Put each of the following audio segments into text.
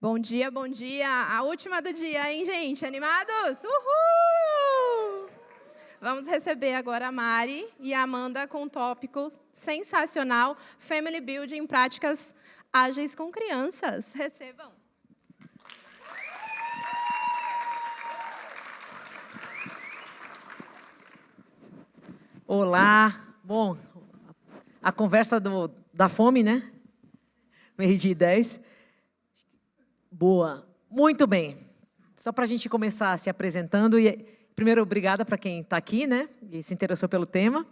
Bom dia, bom dia. A última do dia, hein, gente? Animados? Uhul! Vamos receber agora a Mari e a Amanda com um tópico sensacional, Family Building, práticas ágeis com crianças. Recebam. Olá. Bom, a conversa da fome, né? 12:10. Boa. Muito bem. Só para a gente começar se apresentando. Primeiro, obrigada para quem está aqui, né? E se interessou pelo tema.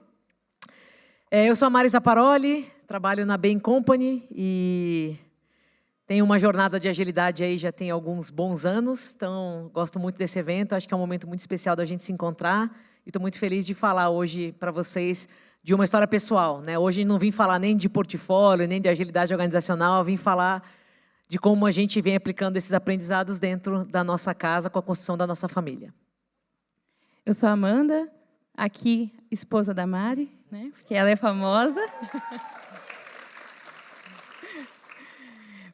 Eu sou a Mari Zaparoli, trabalho na Bain Company e tenho uma jornada de agilidade aí já tem alguns bons anos. Então, gosto muito desse evento. Acho que é um momento muito especial da gente se encontrar. E estou muito feliz de falar hoje para vocês de uma história pessoal, né? Hoje não vim falar nem de portfólio, nem de agilidade organizacional, vim falar de como a gente vem aplicando esses aprendizados dentro da nossa casa, com a construção da nossa família. Eu sou a Amanda, aqui esposa da Mari, né? Porque ela é famosa.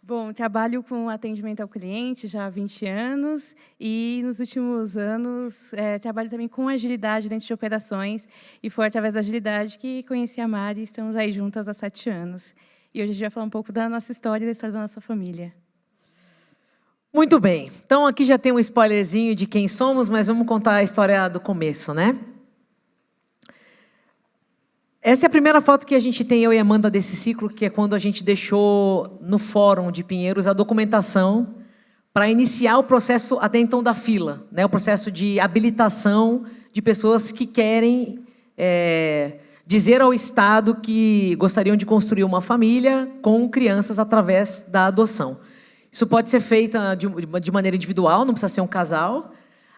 Bom, trabalho com atendimento ao cliente já há 20 anos e nos últimos anos trabalho também com agilidade dentro de operações e foi através da agilidade que conheci a Mari e estamos aí juntas há 7 anos. E hoje a gente vai falar um pouco da nossa história e da história da nossa família. Muito bem. Então, aqui já tem um spoilerzinho de quem somos, mas vamos contar a história do começo, né? Essa é a primeira foto que a gente tem, eu e a Amanda, desse ciclo, que é quando a gente deixou no Fórum de Pinheiros a documentação para iniciar o processo até então da fila, né? O processo de habilitação de pessoas que querem dizer ao Estado que gostariam de construir uma família com crianças através da adoção. Isso pode ser feito de maneira individual, não precisa ser um casal.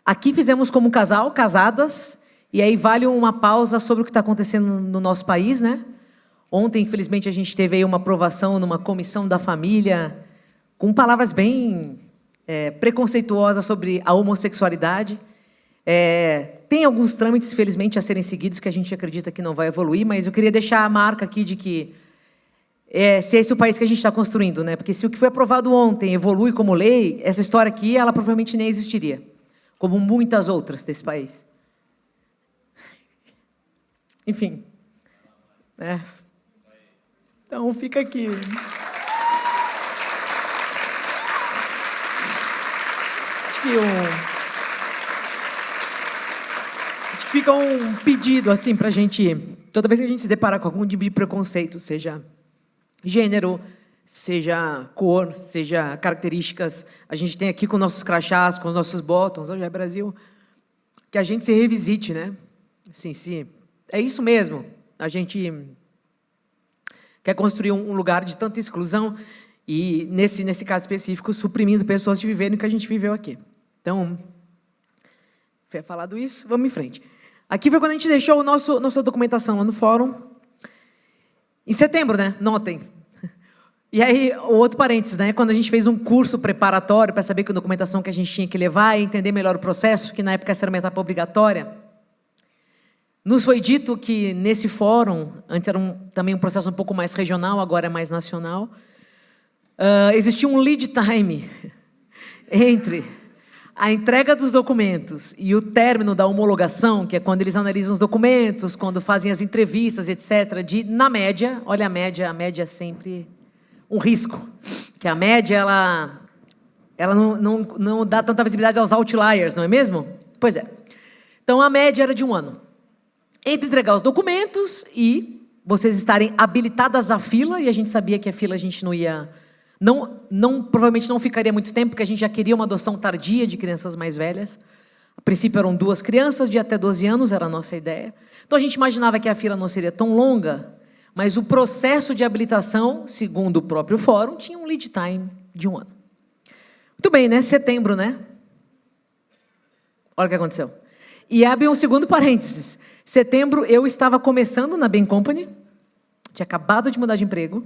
Aqui fizemos como casal, casadas, e aí vale uma pausa sobre o que está acontecendo no nosso país, né? Ontem, infelizmente, a gente teve aí uma aprovação numa comissão da família com palavras bem preconceituosas sobre a homossexualidade. Tem alguns trâmites, felizmente, a serem seguidos, que a gente acredita que não vai evoluir, mas eu queria deixar a marca aqui de que se esse é o país que a gente está construindo, né? Porque se o que foi aprovado ontem evolui como lei, essa história aqui, ela provavelmente nem existiria, como muitas outras desse país. Enfim. Então, fica aqui. Acho que fica um pedido, assim, para a gente, toda vez que a gente se deparar com algum tipo de preconceito, seja gênero, seja cor, seja características, a gente tem aqui com nossos crachás, com os nossos bottoms, hoje é Brasil, que a gente se revisite, né? Assim, é isso mesmo, a gente quer construir um lugar de tanta exclusão e, nesse caso específico, suprimindo pessoas de viverem o que a gente viveu aqui. Então, falado isso, vamos em frente. Aqui foi quando a gente deixou nossa documentação lá no fórum. Em setembro, né? Notem. E aí, o outro parênteses, né? Quando a gente fez um curso preparatório para saber que a documentação que a gente tinha que levar e entender melhor o processo, que na época essa era uma etapa obrigatória, nos foi dito que nesse fórum, antes era também um processo um pouco mais regional, agora é mais nacional, existia um lead time entre a entrega dos documentos e o término da homologação, que é quando eles analisam os documentos, quando fazem as entrevistas, etc., na média, olha a média é sempre um risco, que a média, ela não dá tanta visibilidade aos outliers, não é mesmo? Pois é. Então, a média era de 1 ano. Entre entregar os documentos e vocês estarem habilitadas à fila, e a gente sabia que a fila a gente não ia... provavelmente não ficaria muito tempo, porque a gente já queria uma adoção tardia de crianças mais velhas. A princípio eram 2 crianças de até 12 anos, era a nossa ideia. Então a gente imaginava que a fila não seria tão longa, mas o processo de habilitação, segundo o próprio fórum, tinha um lead time de 1 ano. Muito bem, né? Setembro, né? Olha o que aconteceu. E abre um segundo parênteses. Setembro, eu estava começando na Bain Company, tinha acabado de mudar de emprego,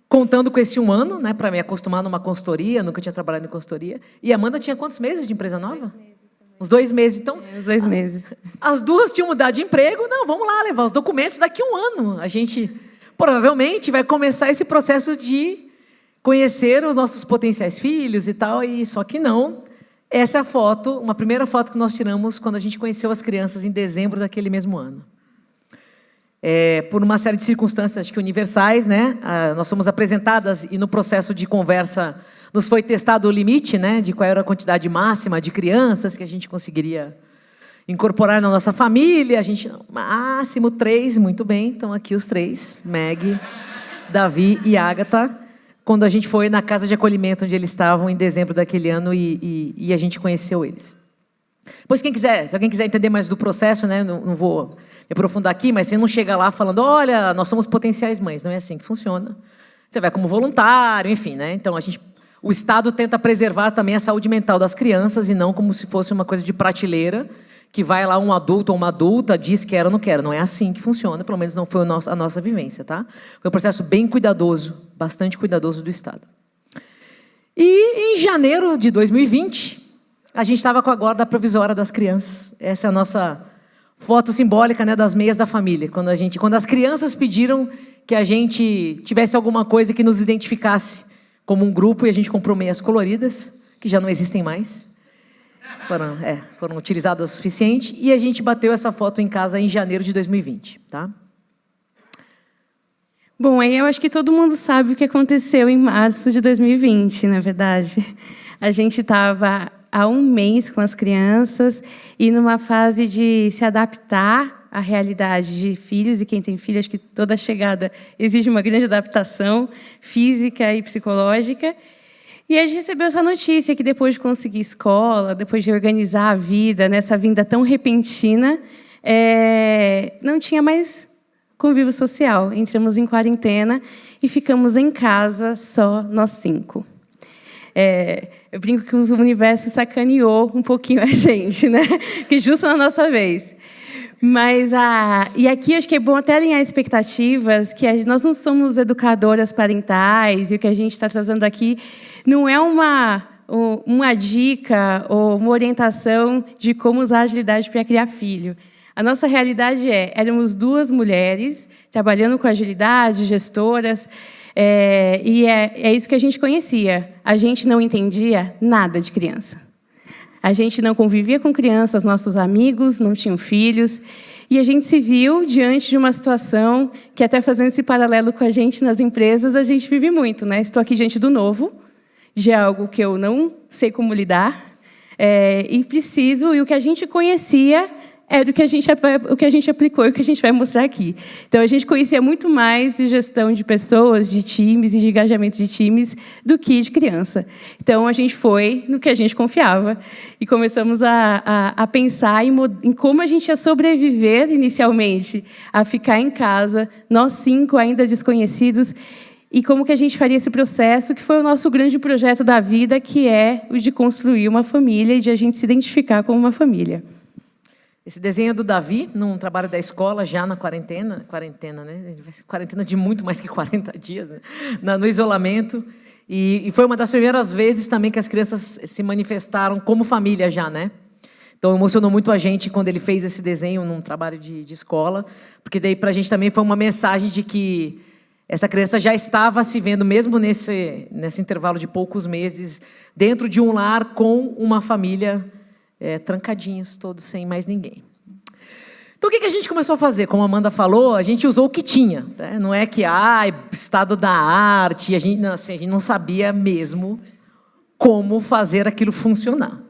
contando com esse 1 ano, né, para me acostumar numa consultoria, nunca tinha trabalhado em consultoria. E a Amanda tinha quantos meses de empresa nova? 2 meses. Uns 2 meses, então... Uns 2 meses. As duas tinham mudado de emprego. Não, vamos lá, levar os documentos. Daqui a 1 ano, a gente provavelmente vai começar esse processo de conhecer os nossos potenciais filhos e tal, e só que não. Essa é a foto, uma primeira foto que nós tiramos quando a gente conheceu as crianças em dezembro daquele mesmo ano. Por uma série de circunstâncias, acho que universais, né? Nós fomos apresentadas e no processo de conversa nos foi testado o limite, né? De qual era a quantidade máxima de crianças que a gente conseguiria incorporar na nossa família. A gente, máximo 3, muito bem. Então aqui os 3, Meg, Davi e Ágata, quando a gente foi na casa de acolhimento onde eles estavam em dezembro daquele ano e a gente conheceu eles. Pois se alguém quiser entender mais do processo, né, não vou me aprofundar aqui, mas você não chega lá falando, olha, nós somos potenciais mães, não é assim que funciona. Você vai como voluntário, enfim, né? Então o Estado tenta preservar também a saúde mental das crianças e não como se fosse uma coisa de prateleira, que vai lá um adulto ou uma adulta, diz quero ou não quero. Não é assim que funciona, pelo menos não foi a nossa vivência, tá? Foi um processo bem cuidadoso, bastante cuidadoso do Estado. E em janeiro de 2020, a gente estava com a guarda provisória das crianças. Essa é a nossa foto simbólica, né, das meias da família. Quando as crianças pediram que a gente tivesse alguma coisa que nos identificasse como um grupo, e a gente comprou meias coloridas, que já não existem mais. Foram utilizadas o suficiente, e a gente bateu essa foto em casa em janeiro de 2020, tá? Bom, aí eu acho que todo mundo sabe o que aconteceu em março de 2020, na verdade. A gente estava há um mês com as crianças e numa fase de se adaptar à realidade de filhos, e quem tem filho, acho que toda chegada exige uma grande adaptação física e psicológica. E a gente recebeu essa notícia que depois de conseguir escola, depois de organizar a vida, nessa vinda tão repentina, não tinha mais convívio social. Entramos em quarentena e ficamos em casa só nós 5. Eu brinco que o universo sacaneou um pouquinho a gente, né? Que justo na nossa vez. Mas e aqui acho que é bom até alinhar expectativas, que nós não somos educadoras parentais, e o que a gente está trazendo aqui não é uma dica ou uma orientação de como usar a agilidade para criar filho. A nossa realidade éramos 2 mulheres trabalhando com agilidade, gestoras, e é isso que a gente conhecia. A gente não entendia nada de criança. A gente não convivia com crianças, nossos amigos não tinham filhos, e a gente se viu diante de uma situação que, até fazendo esse paralelo com a gente nas empresas, a gente vive muito, né? Estou aqui diante do novo, de algo que eu não sei como lidar, e o que a gente conhecia era o que a gente aplicou e o que a gente vai mostrar aqui. Então, a gente conhecia muito mais de gestão de pessoas, de times e de engajamento de times do que de criança. Então, a gente foi no que a gente confiava e começamos a pensar em como a gente ia sobreviver inicialmente, a ficar em casa, nós 5 ainda desconhecidos, e como que a gente faria esse processo, que foi o nosso grande projeto da vida, que é o de construir uma família e de a gente se identificar como uma família. Esse desenho é do Davi, num trabalho da escola, já na quarentena, né? Quarentena de muito mais que 40 dias, né? No isolamento. E foi uma das primeiras vezes também que as crianças se manifestaram como família já, né? Então, emocionou muito a gente quando ele fez esse desenho num trabalho de escola, porque daí para a gente também foi uma mensagem de que essa criança já estava se vendo, mesmo nesse intervalo de poucos meses, dentro de um lar com uma família, trancadinhos, todos sem mais ninguém. Então, o que a gente começou a fazer? Como a Amanda falou, a gente usou o que tinha. Né? Não é que, estado da arte, a gente não sabia mesmo como fazer aquilo funcionar.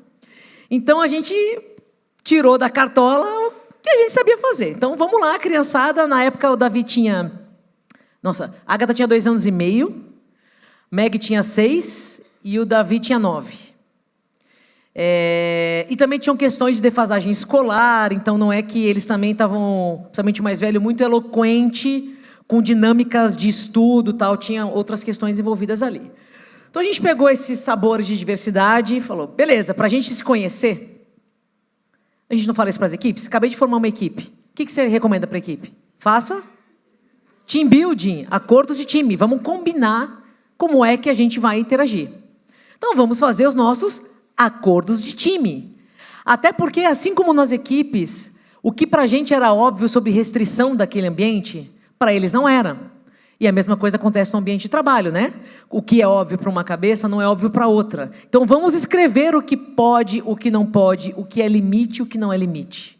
Então, a gente tirou da cartola o que a gente sabia fazer. Então, vamos lá, criançada. Na época, o Davi tinha... Nossa, a Agatha tinha 2 anos e meio, Meg tinha 6 e o Davi tinha 9. E também tinham questões de defasagem escolar, então não é que eles também estavam, principalmente o mais velho, muito eloquente, com dinâmicas de estudo, tal, tinha outras questões envolvidas ali. Então a gente pegou esses sabores de diversidade e falou, beleza, para a gente se conhecer, a gente não fala isso para as equipes? Acabei de formar uma equipe. O que você recomenda para a equipe? Faça team building, acordos de time, vamos combinar como é que a gente vai interagir. Então vamos fazer os nossos acordos de time. Até porque, assim como nas equipes, o que para a gente era óbvio sobre restrição daquele ambiente, para eles não era. E a mesma coisa acontece no ambiente de trabalho, né? O que é óbvio para uma cabeça não é óbvio para outra. Então, vamos escrever o que pode, o que não pode, o que é limite e o que não é limite.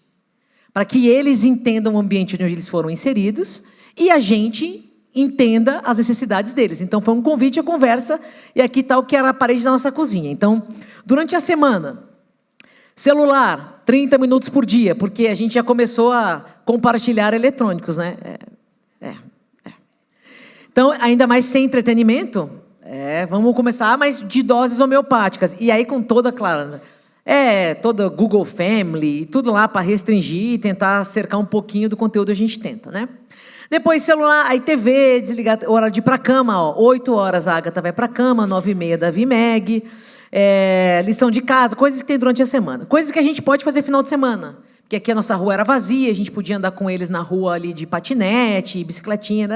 Para que eles entendam o ambiente onde eles foram inseridos e a gente entenda as necessidades deles. Então, foi um convite à conversa e aqui está o que era a parede da nossa cozinha. Então, durante a semana, celular, 30 minutos por dia, porque a gente já começou a compartilhar eletrônicos, né? Então, ainda mais sem entretenimento, vamos começar, mas de doses homeopáticas. E aí, com toda, claro, toda Google Family, tudo lá para restringir e tentar cercar um pouquinho do conteúdo que a gente tenta, né? Depois, celular, aí TV, desligar, hora de ir para a cama, ó, 8 horas a Agatha vai para a cama, 9h30 Davi Meg, lição de casa, coisas que tem durante a semana. Coisas que a gente pode fazer final de semana. Porque aqui a nossa rua era vazia, a gente podia andar com eles na rua ali de patinete, bicicletinha,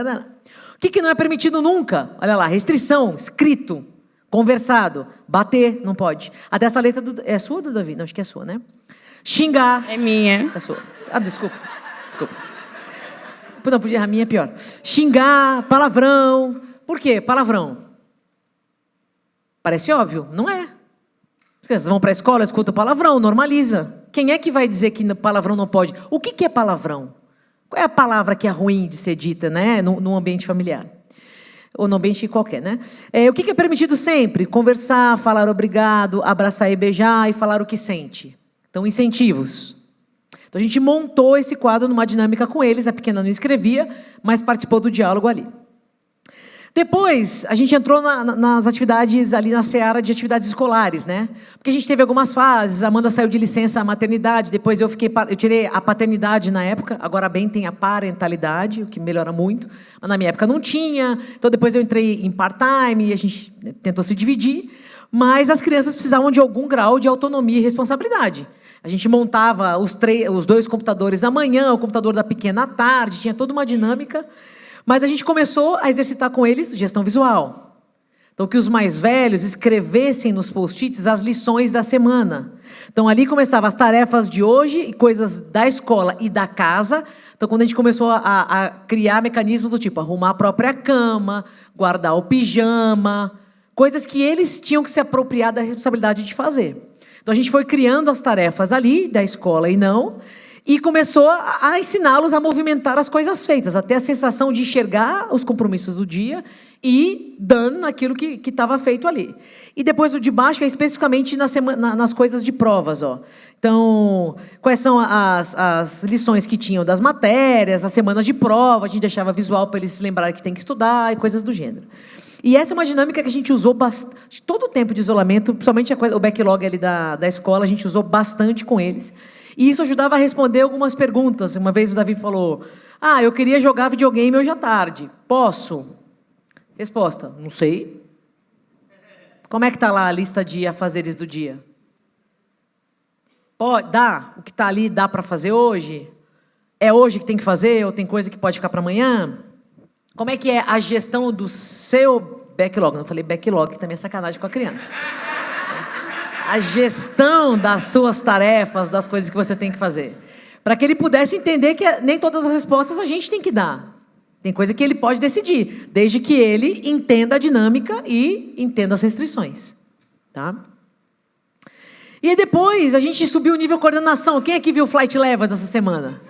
O que não é permitido nunca? Olha lá, restrição, escrito, conversado, bater, não pode. Até essa letra é sua, do Davi? Não, acho que é sua, né? Xingar. É minha. É sua. Desculpa. Não, podia errar, a minha é pior. Xingar, palavrão. Por quê? Palavrão. Parece óbvio, não é. As crianças vão para a escola, escutam palavrão, normaliza. Quem é que vai dizer que palavrão não pode? O que é palavrão? Qual é a palavra que é ruim de ser dita, né, no ambiente familiar? Ou no ambiente qualquer, né? O que é permitido sempre? Conversar, falar obrigado, abraçar e beijar e falar o que sente. Então, incentivos. Então, a gente montou esse quadro numa dinâmica com eles. A pequena não escrevia, mas participou do diálogo ali. Depois, a gente entrou nas atividades ali na seara de atividades escolares, né? Porque a gente teve algumas fases, a Amanda saiu de licença à maternidade, depois eu tirei a paternidade na época, agora bem tem a parentalidade, o que melhora muito, mas na minha época não tinha, então depois eu entrei em part-time e a gente tentou se dividir, mas as crianças precisavam de algum grau de autonomia e responsabilidade. A gente montava os 2 computadores da manhã, o computador da pequena à tarde, tinha toda uma dinâmica. Mas a gente começou a exercitar com eles gestão visual. Então, que os mais velhos escrevessem nos post-its as lições da semana. Então, ali começavam as tarefas de hoje e coisas da escola e da casa. Então, quando a gente começou a criar mecanismos do tipo arrumar a própria cama, guardar o pijama, coisas que eles tinham que se apropriar da responsabilidade de fazer. Então, a gente foi criando as tarefas ali, da escola e não, e começou a ensiná-los a movimentar as coisas feitas, até a sensação de enxergar os compromissos do dia e dando naquilo que estava feito ali. E depois o de baixo é especificamente nas coisas de provas. Ó. Então, quais são as lições que tinham das matérias, as semanas de prova, a gente deixava visual para eles se lembrarem que tem que estudar e coisas do gênero. E essa é uma dinâmica que a gente usou bastante, todo o tempo de isolamento, principalmente o backlog ali da escola, a gente usou bastante com eles. E isso ajudava a responder algumas perguntas. Uma vez o Davi falou, eu queria jogar videogame hoje à tarde. Posso? Resposta, não sei. Como é que está lá a lista de afazeres do dia? Pode, dá? O que está ali dá para fazer hoje? É hoje que tem que fazer ou tem coisa que pode ficar para amanhã? Como é que é a gestão do seu backlog? Não falei backlog, que também é sacanagem com a criança. A gestão das suas tarefas, das coisas que você tem que fazer. Para que ele pudesse entender que nem todas as respostas a gente tem que dar. Tem coisa que ele pode decidir, desde que ele entenda a dinâmica e entenda as restrições. Tá? E aí depois a gente subiu o nível coordenação. Quem aqui viu Flight Levels essa semana?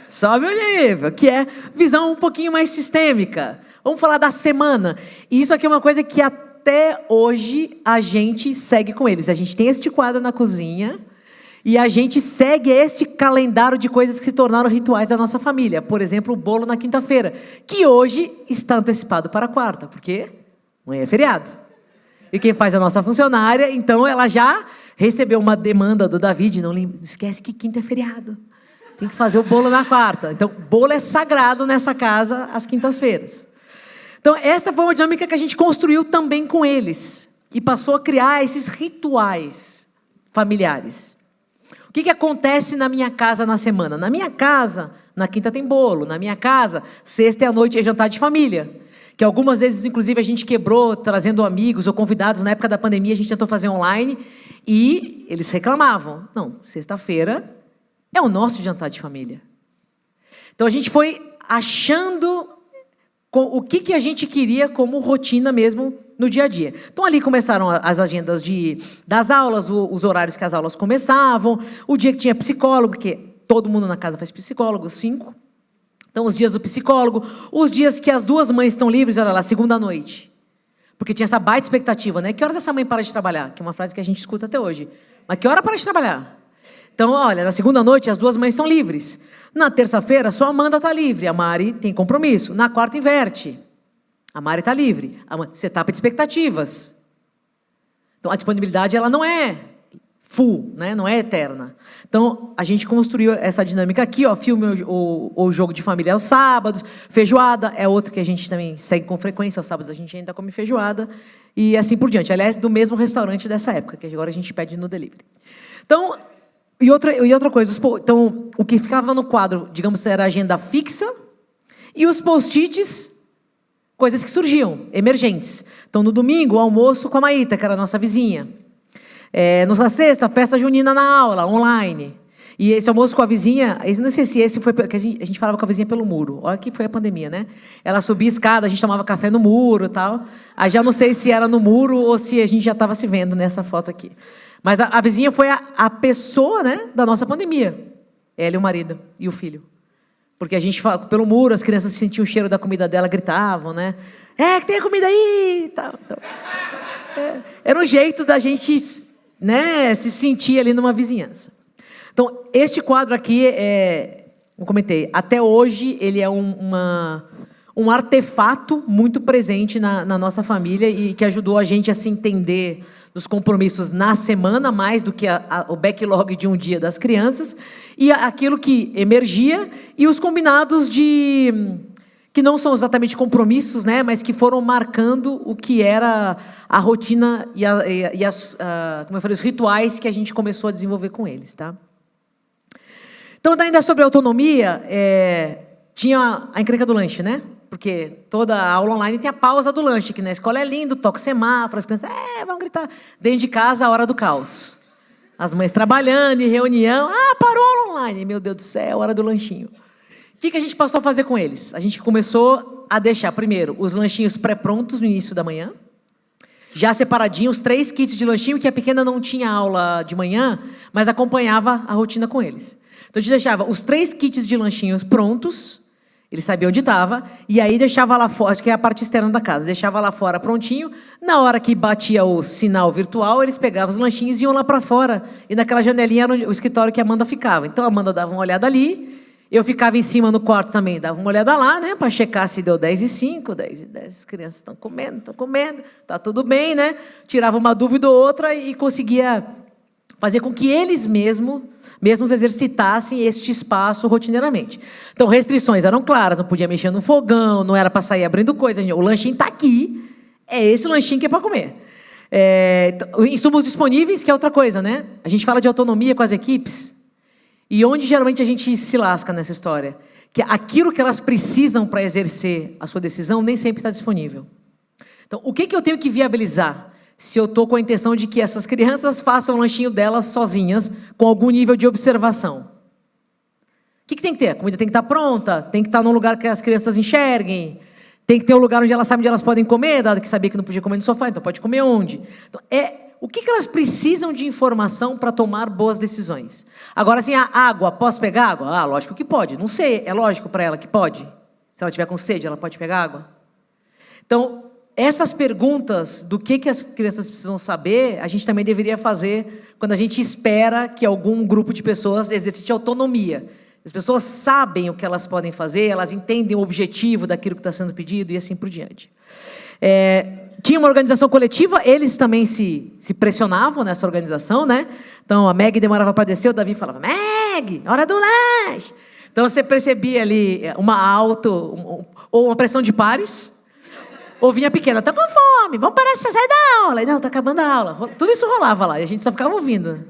Sobe o nível, que é visão um pouquinho mais sistêmica. Vamos falar da semana. E isso aqui é uma coisa que até hoje a gente segue com eles. A gente tem este quadro na cozinha e a gente segue este calendário de coisas que se tornaram rituais da nossa família. Por exemplo, o bolo na quinta-feira, que hoje está antecipado para a quarta, porque amanhã é feriado. E quem faz é a nossa funcionária, então ela já recebeu uma demanda do David, não esquece que quinta é feriado. Tem que fazer o bolo na quarta. Então, bolo é sagrado nessa casa às quintas-feiras. Então, essa foi uma dinâmica que a gente construiu também com eles. E passou a criar esses rituais familiares. O que acontece na minha casa na semana? Na minha casa, na quinta tem bolo. Na minha casa, sexta e à noite é jantar de família. Que algumas vezes, inclusive, a gente quebrou, trazendo amigos ou convidados. Na época da pandemia, a gente tentou fazer online. E eles reclamavam. Não, sexta-feira é o nosso jantar de família. Então, a gente foi achando o que a gente queria como rotina mesmo no dia a dia. Então, ali começaram as agendas das aulas, os horários que as aulas começavam, o dia que tinha psicólogo, porque todo mundo na casa faz psicólogo, 5. Então, os dias do psicólogo, os dias que as duas mães estão livres, olha lá, segunda noite. Porque tinha essa baita expectativa, né? Que horas essa mãe para de trabalhar? Que é uma frase que a gente escuta até hoje. Mas que hora para de trabalhar? Então, olha, na segunda noite as duas mães estão livres. Na terça-feira, só a Amanda está livre, a Mari tem compromisso. Na quarta, inverte. A Mari está livre. Setup de expectativas. Então, a disponibilidade ela não é full, né? Não é eterna. Então, a gente construiu essa dinâmica aqui, ó, filme ou jogo de família aos sábados, feijoada é outro que a gente também segue com frequência, aos sábados a gente ainda come feijoada, e assim por diante. Aliás, do mesmo restaurante dessa época, que agora a gente pede no delivery. Então, e outra coisa, então, o que ficava no quadro, digamos, era a agenda fixa, e os post-its, coisas que surgiam, emergentes. Então, no domingo, o almoço com a Maíta, que era a nossa vizinha. Na sexta, festa junina na aula, online. E esse almoço com a vizinha, não sei se esse foi... Porque a gente falava com a vizinha pelo muro. Olha que foi a pandemia, né? Ela subia a escada, a gente tomava café no muro e tal. Aí já não sei se era no muro ou se a gente já estava se vendo nessa foto aqui. Mas a vizinha foi a pessoa, né, da nossa pandemia. Ela e o marido e o filho. Porque a gente, pelo muro, as crianças sentiam o cheiro da comida dela, gritavam, né? Que tem comida aí! E tal. Então, era um jeito da gente, né, se sentir ali numa vizinhança. Então, este quadro aqui, como comentei, até hoje ele é um artefato muito presente na nossa família e que ajudou a gente a se entender dos compromissos na semana, mais do que o backlog de um dia das crianças, e aquilo que emergia, e os combinados que não são exatamente compromissos, né, mas que foram marcando o que era a rotina e como eu falei, os rituais que a gente começou a desenvolver com eles. Tá? Então, ainda sobre a autonomia, tinha a encrenca do lanche, né? Porque toda a aula online tem a pausa do lanche, que na escola é lindo, toca o semáforo, as crianças vão gritar. Dentro de casa, a hora do caos. As mães trabalhando, em reunião, parou a aula online, meu Deus do céu, hora do lanchinho. O que a gente passou a fazer com eles? A gente começou a deixar, primeiro, os lanchinhos pré-prontos no início da manhã, já separadinhos, 3 kits de lanchinho, que a pequena não tinha aula de manhã, mas acompanhava a rotina com eles. Então, a gente deixava os 3 kits de lanchinhos prontos, ele sabia onde estava, e aí deixava lá fora, acho que é a parte externa da casa, deixava lá fora prontinho, na hora que batia o sinal virtual, eles pegavam os lanchinhos e iam lá para fora, e naquela janelinha era o escritório que a Amanda ficava. Então, a Amanda dava uma olhada ali, eu ficava em cima no quarto também, dava uma olhada lá, né, para checar se deu 10h05, 10h10, as crianças estão comendo, tá tudo bem, né, tirava uma dúvida ou outra e conseguia fazer com que eles mesmos exercitassem este espaço rotineiramente. Então, restrições eram claras, não podia mexer no fogão, não era para sair abrindo coisa. O lanchinho está aqui, é esse lanchinho que é para comer. Insumos disponíveis, que é outra coisa, né? A gente fala de autonomia com as equipes, e onde geralmente a gente se lasca nessa história? Que aquilo que elas precisam para exercer a sua decisão nem sempre está disponível. Então, o que eu tenho que viabilizar? Se eu estou com a intenção de que essas crianças façam o lanchinho delas sozinhas, com algum nível de observação. O que tem que ter? A comida tem que estar pronta, tem que estar num lugar que as crianças enxerguem, tem que ter um lugar onde elas sabem onde elas podem comer, dado que sabia que não podia comer no sofá, então pode comer onde? Então, o que elas precisam de informação para tomar boas decisões? Agora, assim, a água, posso pegar água? Lógico que pode. Não sei, é lógico para ela que pode? Se ela tiver com sede, ela pode pegar água? Então, essas perguntas do que as crianças precisam saber, a gente também deveria fazer quando a gente espera que algum grupo de pessoas exercite autonomia. As pessoas sabem o que elas podem fazer, elas entendem o objetivo daquilo que está sendo pedido e assim por diante. Tinha uma organização coletiva, eles também se pressionavam nessa organização, né? Então, a Meg demorava para descer, o Davi falava, Meg, hora do lanche! Então, você percebia ali ou uma pressão de pares, ou vinha pequena, tá com fome, vamos parar, sai da aula. Não, tá acabando a aula. Tudo isso rolava lá, e a gente só ficava ouvindo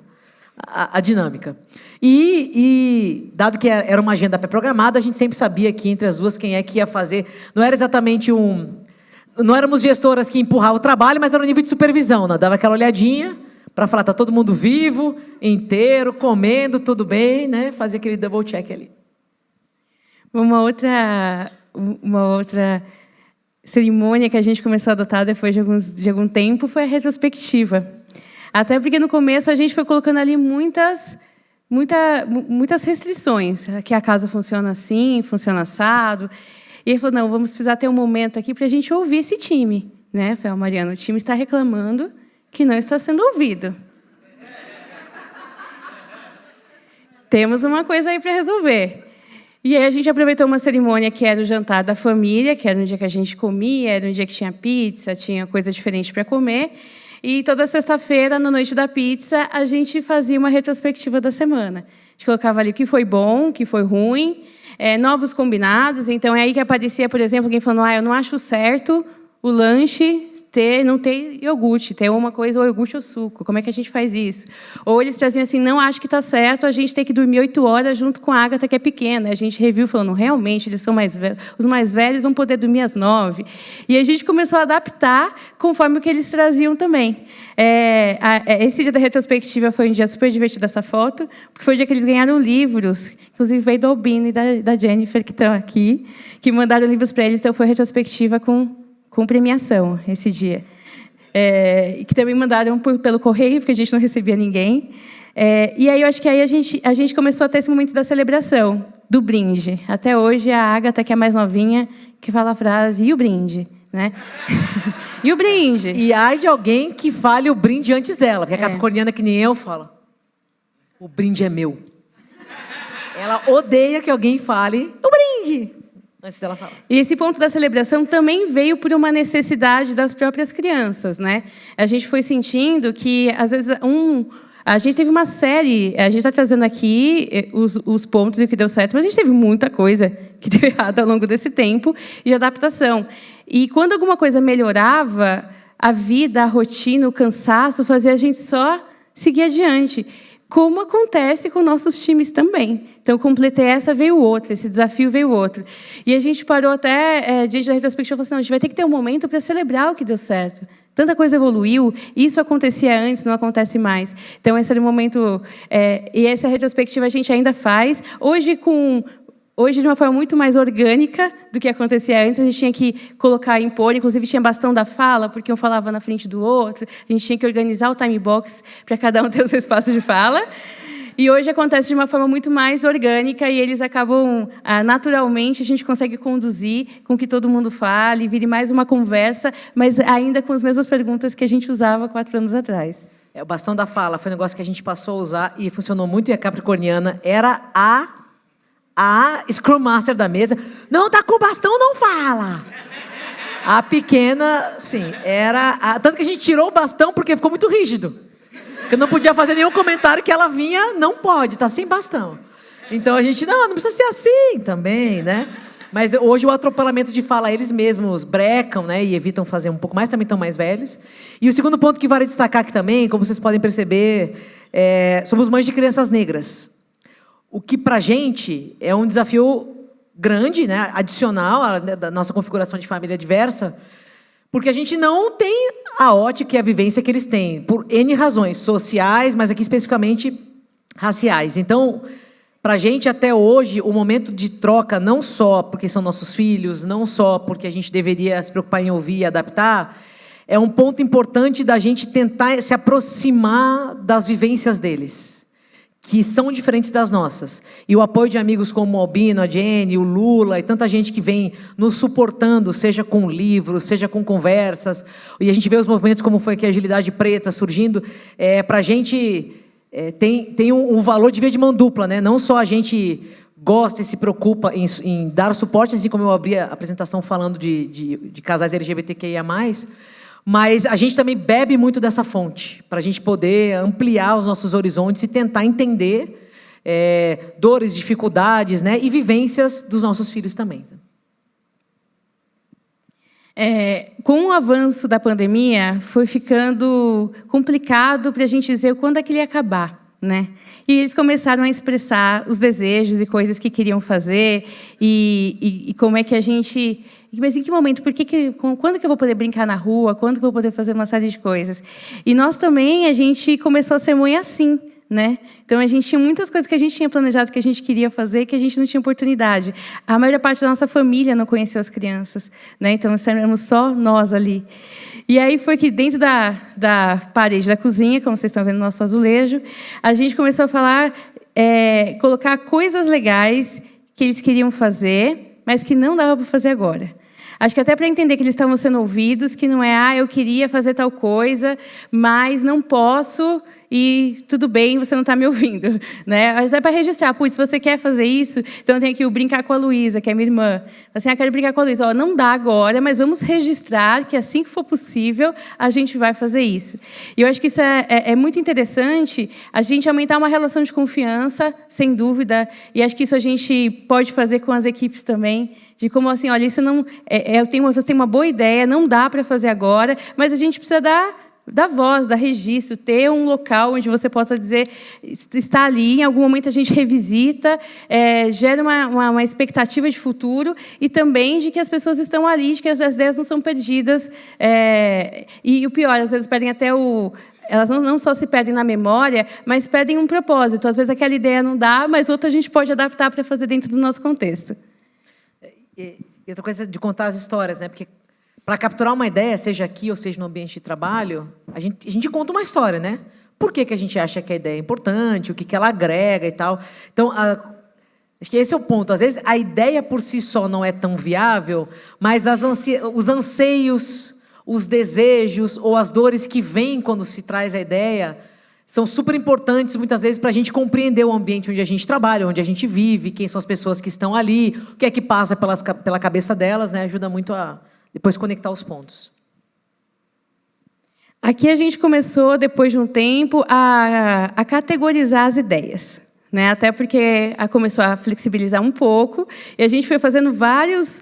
a dinâmica. E dado que era uma agenda pré-programada, a gente sempre sabia que entre as duas quem é que ia fazer. Não era exatamente não éramos gestoras que empurravam o trabalho, mas era um nível de supervisão, né? Dava aquela olhadinha para falar, tá todo mundo vivo, inteiro, comendo, tudo bem, né? Fazia aquele double check ali. Uma outra cerimônia que a gente começou a adotar depois de algum tempo foi a retrospectiva. Até porque no começo a gente foi colocando ali muitas restrições, que a casa funciona assim, funciona assado. E ele falou, não, vamos precisar ter um momento aqui para a gente ouvir esse time. Né? Eu falei, Mariana, o time está reclamando que não está sendo ouvido. Temos uma coisa aí para resolver. E aí a gente aproveitou uma cerimônia que era o jantar da família, que era um dia que a gente comia, era um dia que tinha pizza, tinha coisa diferente para comer. E toda sexta-feira, na noite da pizza, a gente fazia uma retrospectiva da semana. A gente colocava ali o que foi bom, o que foi ruim, novos combinados. Então, é aí que aparecia, por exemplo, alguém falando, eu não acho certo o lanche não ter iogurte, ter uma coisa, ou iogurte ou suco. Como é que a gente faz isso? Ou eles traziam assim, não acho que está certo, a gente tem que dormir 8 horas junto com a Agatha, que é pequena. A gente reviu falando, realmente, eles são mais velhos. Os mais velhos vão poder dormir às 9. E a gente começou a adaptar conforme o que eles traziam também. Esse dia da retrospectiva foi um dia super divertido, essa foto, porque foi o dia que eles ganharam livros, inclusive veio do Albino e da Jennifer, que estão aqui, que mandaram livros para eles, então foi retrospectiva com premiação esse dia. E que também mandaram pelo correio, porque a gente não recebia ninguém. E aí eu acho que aí a gente começou a ter esse momento da celebração, do brinde. Até hoje, a Agatha, que é mais novinha, que fala a frase, e o brinde? Né? E o brinde? E ai de alguém que fale o brinde antes dela, porque a capricorniana, que nem eu, fala, o brinde é meu. Ela odeia que alguém fale, o brinde! Antes dela falar. E esse ponto da celebração também veio por uma necessidade das próprias crianças, né? A gente foi sentindo que, às vezes, a gente teve uma série, a gente está trazendo aqui os pontos e o que deu certo, mas a gente teve muita coisa que deu errado ao longo desse tempo de adaptação. E quando alguma coisa melhorava, a vida, a rotina, o cansaço fazia a gente só seguir adiante. Como acontece com nossos times também. Então, eu completei essa, veio outra, esse desafio veio outro. E a gente parou até, diante da retrospectiva, e falou assim, não, a gente vai ter que ter um momento para celebrar o que deu certo. Tanta coisa evoluiu, isso acontecia antes, não acontece mais. Então, esse era o momento... e essa retrospectiva a gente ainda faz. Hoje, de uma forma muito mais orgânica do que acontecia antes, a gente tinha que colocar, impor, inclusive tinha bastão da fala, porque um falava na frente do outro, a gente tinha que organizar o time box para cada um ter o seu espaço de fala. E hoje acontece de uma forma muito mais orgânica e eles acabam, naturalmente, a gente consegue conduzir com que todo mundo fale, vire mais uma conversa, mas ainda com as mesmas perguntas que a gente usava 4 anos atrás. O bastão da fala foi um negócio que a gente passou a usar e funcionou muito, e a capricorniana era a Scrum Master da mesa. Não, tá com o bastão, não fala. A pequena, sim, tanto que a gente tirou o bastão porque ficou muito rígido. Porque não podia fazer nenhum comentário que ela vinha, não pode, tá sem bastão. Então a gente, não precisa ser assim também, né? Mas hoje o atropelamento de fala, eles mesmos brecam, né? E evitam fazer um pouco mais, também estão mais velhos. E o segundo ponto que vale destacar aqui também, como vocês podem perceber, somos mães de crianças negras. O que, para a gente, é um desafio grande, né, adicional da nossa configuração de família diversa, porque a gente não tem a ótica e a vivência que eles têm, por N razões sociais, mas aqui especificamente raciais. Então, para a gente, até hoje, o momento de troca, não só porque são nossos filhos, não só porque a gente deveria se preocupar em ouvir e adaptar, é um ponto importante da gente tentar se aproximar das vivências deles, que são diferentes das nossas. E o apoio de amigos como o Albino, a Jenny, o Lula e tanta gente que vem nos suportando, seja com livros, seja com conversas. E a gente vê os movimentos como foi aqui a Agilidade Preta surgindo. Para a gente tem um valor de via de mão dupla, né? Não só a gente gosta e se preocupa em dar suporte, assim como eu abri a apresentação falando de casais LGBTQIA+, mas a gente também bebe muito dessa fonte, para a gente poder ampliar os nossos horizontes e tentar entender dores, dificuldades, né, e vivências dos nossos filhos também. Com o avanço da pandemia, foi ficando complicado para a gente dizer quando é que ele ia acabar, né? E eles começaram a expressar os desejos e coisas que queriam fazer, e como é que a gente... Mas em que momento? Quando que eu vou poder brincar na rua? Quando que eu vou poder fazer uma série de coisas? E nós também, a gente começou a ser mãe assim, né? Então, a gente tinha muitas coisas que a gente tinha planejado, que a gente queria fazer, que a gente não tinha oportunidade. A maior parte da nossa família não conheceu as crianças, né? Então, éramos só nós ali. E aí foi que dentro da parede da cozinha, como vocês estão vendo no nosso azulejo, a gente começou a falar, colocar coisas legais que eles queriam fazer, mas que não dava para fazer agora. Acho que até para entender que eles estavam sendo ouvidos, que não é, eu queria fazer tal coisa, mas não posso, e tudo bem, você não está me ouvindo. Né? Até para registrar, putz, se você quer fazer isso, então eu tenho que brincar com a Luísa, que é minha irmã. Assim, quero brincar com a Luísa. Não dá agora, mas vamos registrar que assim que for possível, a gente vai fazer isso. E eu acho que isso é muito interessante, a gente aumentar uma relação de confiança, sem dúvida, e acho que isso a gente pode fazer com as equipes também, de como assim, olha, isso não, você tem uma boa ideia, não dá para fazer agora, mas a gente precisa dar voz, dar registro, ter um local onde você possa dizer, está ali, em algum momento a gente revisita, gera uma expectativa de futuro e também de que as pessoas estão ali, de que as ideias não são perdidas. E o pior, às vezes perdem até elas não só se perdem na memória, mas perdem um propósito. Às vezes aquela ideia não dá, mas outra a gente pode adaptar para fazer dentro do nosso contexto. E outra coisa de contar as histórias, né? Porque para capturar uma ideia, seja aqui ou seja no ambiente de trabalho, a gente conta uma história, né? Por que a gente acha que a ideia é importante, o que ela agrega e tal. Então, acho que esse é o ponto. Às vezes, a ideia por si só não é tão viável, mas os anseios, os desejos ou as dores que vêm quando se traz a ideia são super importantes, muitas vezes, para a gente compreender o ambiente onde a gente trabalha, onde a gente vive, quem são as pessoas que estão ali, o que é que passa pela cabeça delas, né? Ajuda muito a depois conectar os pontos. Aqui a gente começou, depois de um tempo, a categorizar as ideias. Né? Até porque começou a flexibilizar um pouco, e a gente foi fazendo vários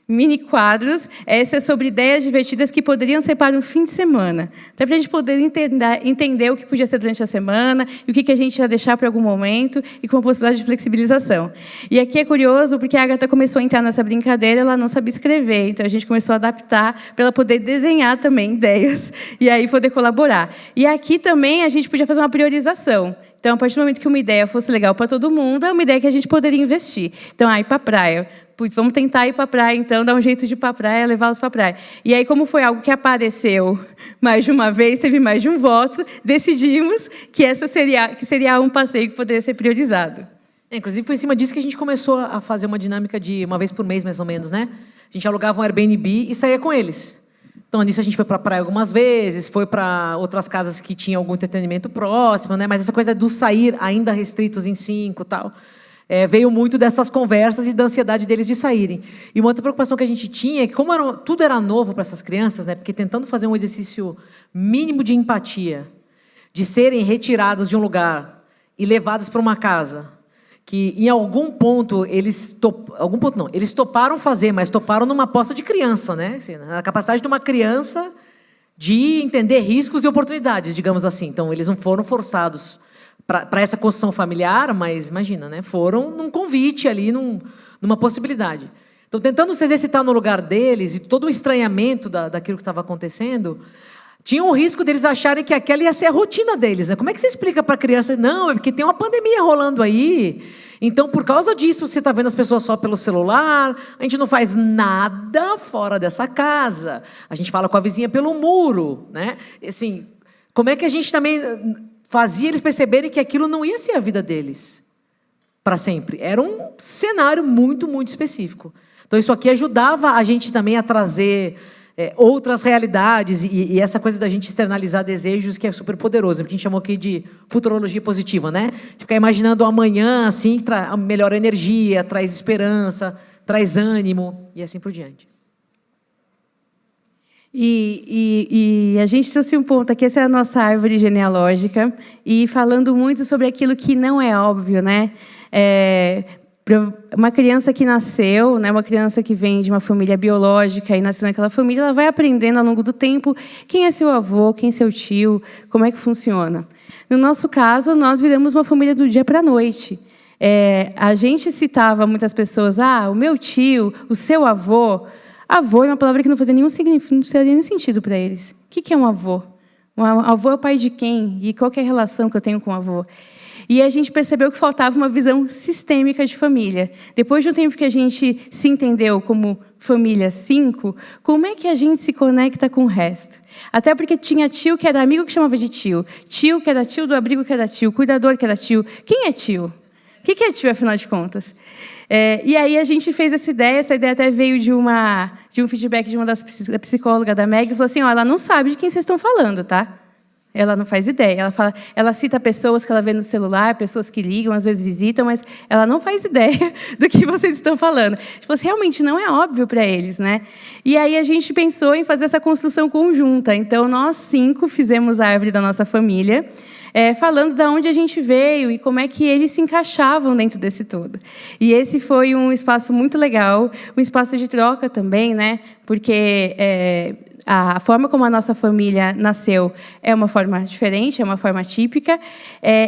mini quadros, essa é sobre ideias divertidas que poderiam ser para um fim de semana. Até para a gente poder entender o que podia ser durante a semana, e o que a gente ia deixar para algum momento, e com a possibilidade de flexibilização. E aqui é curioso, porque a Agatha começou a entrar nessa brincadeira, ela não sabia escrever, então a gente começou a adaptar para ela poder desenhar também ideias, e aí poder colaborar. E aqui também a gente podia fazer uma priorização. Então, a partir do momento que uma ideia fosse legal para todo mundo, é uma ideia que a gente poderia investir. Então, ir para a praia. Putz, vamos tentar ir para a praia, então, dar um jeito de ir para a praia, levá-los para a praia. E aí, como foi algo que apareceu mais de uma vez, teve mais de um voto, decidimos que seria um passeio que poderia ser priorizado. Inclusive, foi em cima disso que a gente começou a fazer uma dinâmica de uma vez por mês, mais ou menos, né? A gente alugava um Airbnb e saía com eles. Então, nisso, a gente foi para a praia algumas vezes, foi para outras casas que tinham algum entretenimento próximo, né? Mas essa coisa do sair ainda restritos em 5 e tal... veio muito dessas conversas e da ansiedade deles de saírem. E uma outra preocupação que a gente tinha é que, como tudo era novo para essas crianças, né, porque tentando fazer um exercício mínimo de empatia, de serem retirados de um lugar e levados para uma casa, que em algum ponto eles toparam fazer, mas toparam numa aposta de criança, né? Assim, na capacidade de uma criança de entender riscos e oportunidades, digamos assim. Então, eles não foram forçados para essa construção familiar, mas imagina, né? Foram num convite ali, numa possibilidade. Então, tentando se exercitar no lugar deles, e todo o estranhamento daquilo que estava acontecendo, tinha um risco deles acharem que aquela ia ser a rotina deles. Né? Como é que você explica para a criança? Não, é porque tem uma pandemia rolando aí, então, por causa disso, você está vendo as pessoas só pelo celular, a gente não faz nada fora dessa casa, a gente fala com a vizinha pelo muro. Né? Assim, como é que a gente também fazia eles perceberem que aquilo não ia ser a vida deles para sempre? Era um cenário muito, muito específico. Então, isso aqui ajudava a gente também a trazer outras realidades e essa coisa da gente externalizar desejos, que é super poderoso, que a gente chamou aqui de futurologia positiva, né? De ficar imaginando o amanhã, assim, melhora energia, traz esperança, traz ânimo e assim por diante. E a gente trouxe um ponto aqui, essa é a nossa árvore genealógica, e falando muito sobre aquilo que não é óbvio, né? Uma criança que nasceu, né, uma criança que vem de uma família biológica e nasceu naquela família, ela vai aprendendo ao longo do tempo quem é seu avô, quem é seu tio, como é que funciona. No nosso caso, nós viramos uma família do dia para a noite. A gente citava muitas pessoas, o meu tio, o seu avô. Avô é uma palavra que não fazia nenhum sentido para eles. O que é um avô? O avô é o pai de quem? E qual que é a relação que eu tenho com o avô? E a gente percebeu que faltava uma visão sistêmica de família. Depois de um tempo que a gente se entendeu como família 5, como é que a gente se conecta com o resto? Até porque tinha tio que era amigo que chamava de tio, tio que era tio do abrigo que era tio, cuidador que era tio. Quem é tio? O que é tio, afinal de contas? E aí a gente fez essa ideia até veio de um feedback de uma das psicólogas da Meg, que falou assim, ela não sabe de quem vocês estão falando, tá? Ela não faz ideia. Ela cita pessoas que ela vê no celular, pessoas que ligam, às vezes visitam, mas ela não faz ideia do que vocês estão falando. Tipo, realmente não é óbvio para eles, né? E aí a gente pensou em fazer essa construção conjunta. Então, nós 5 fizemos a árvore da nossa família, falando de onde a gente veio e como é que eles se encaixavam dentro desse todo. E esse foi um espaço muito legal, um espaço de troca também, né? Porque a forma como a nossa família nasceu é uma forma diferente, é uma forma típica,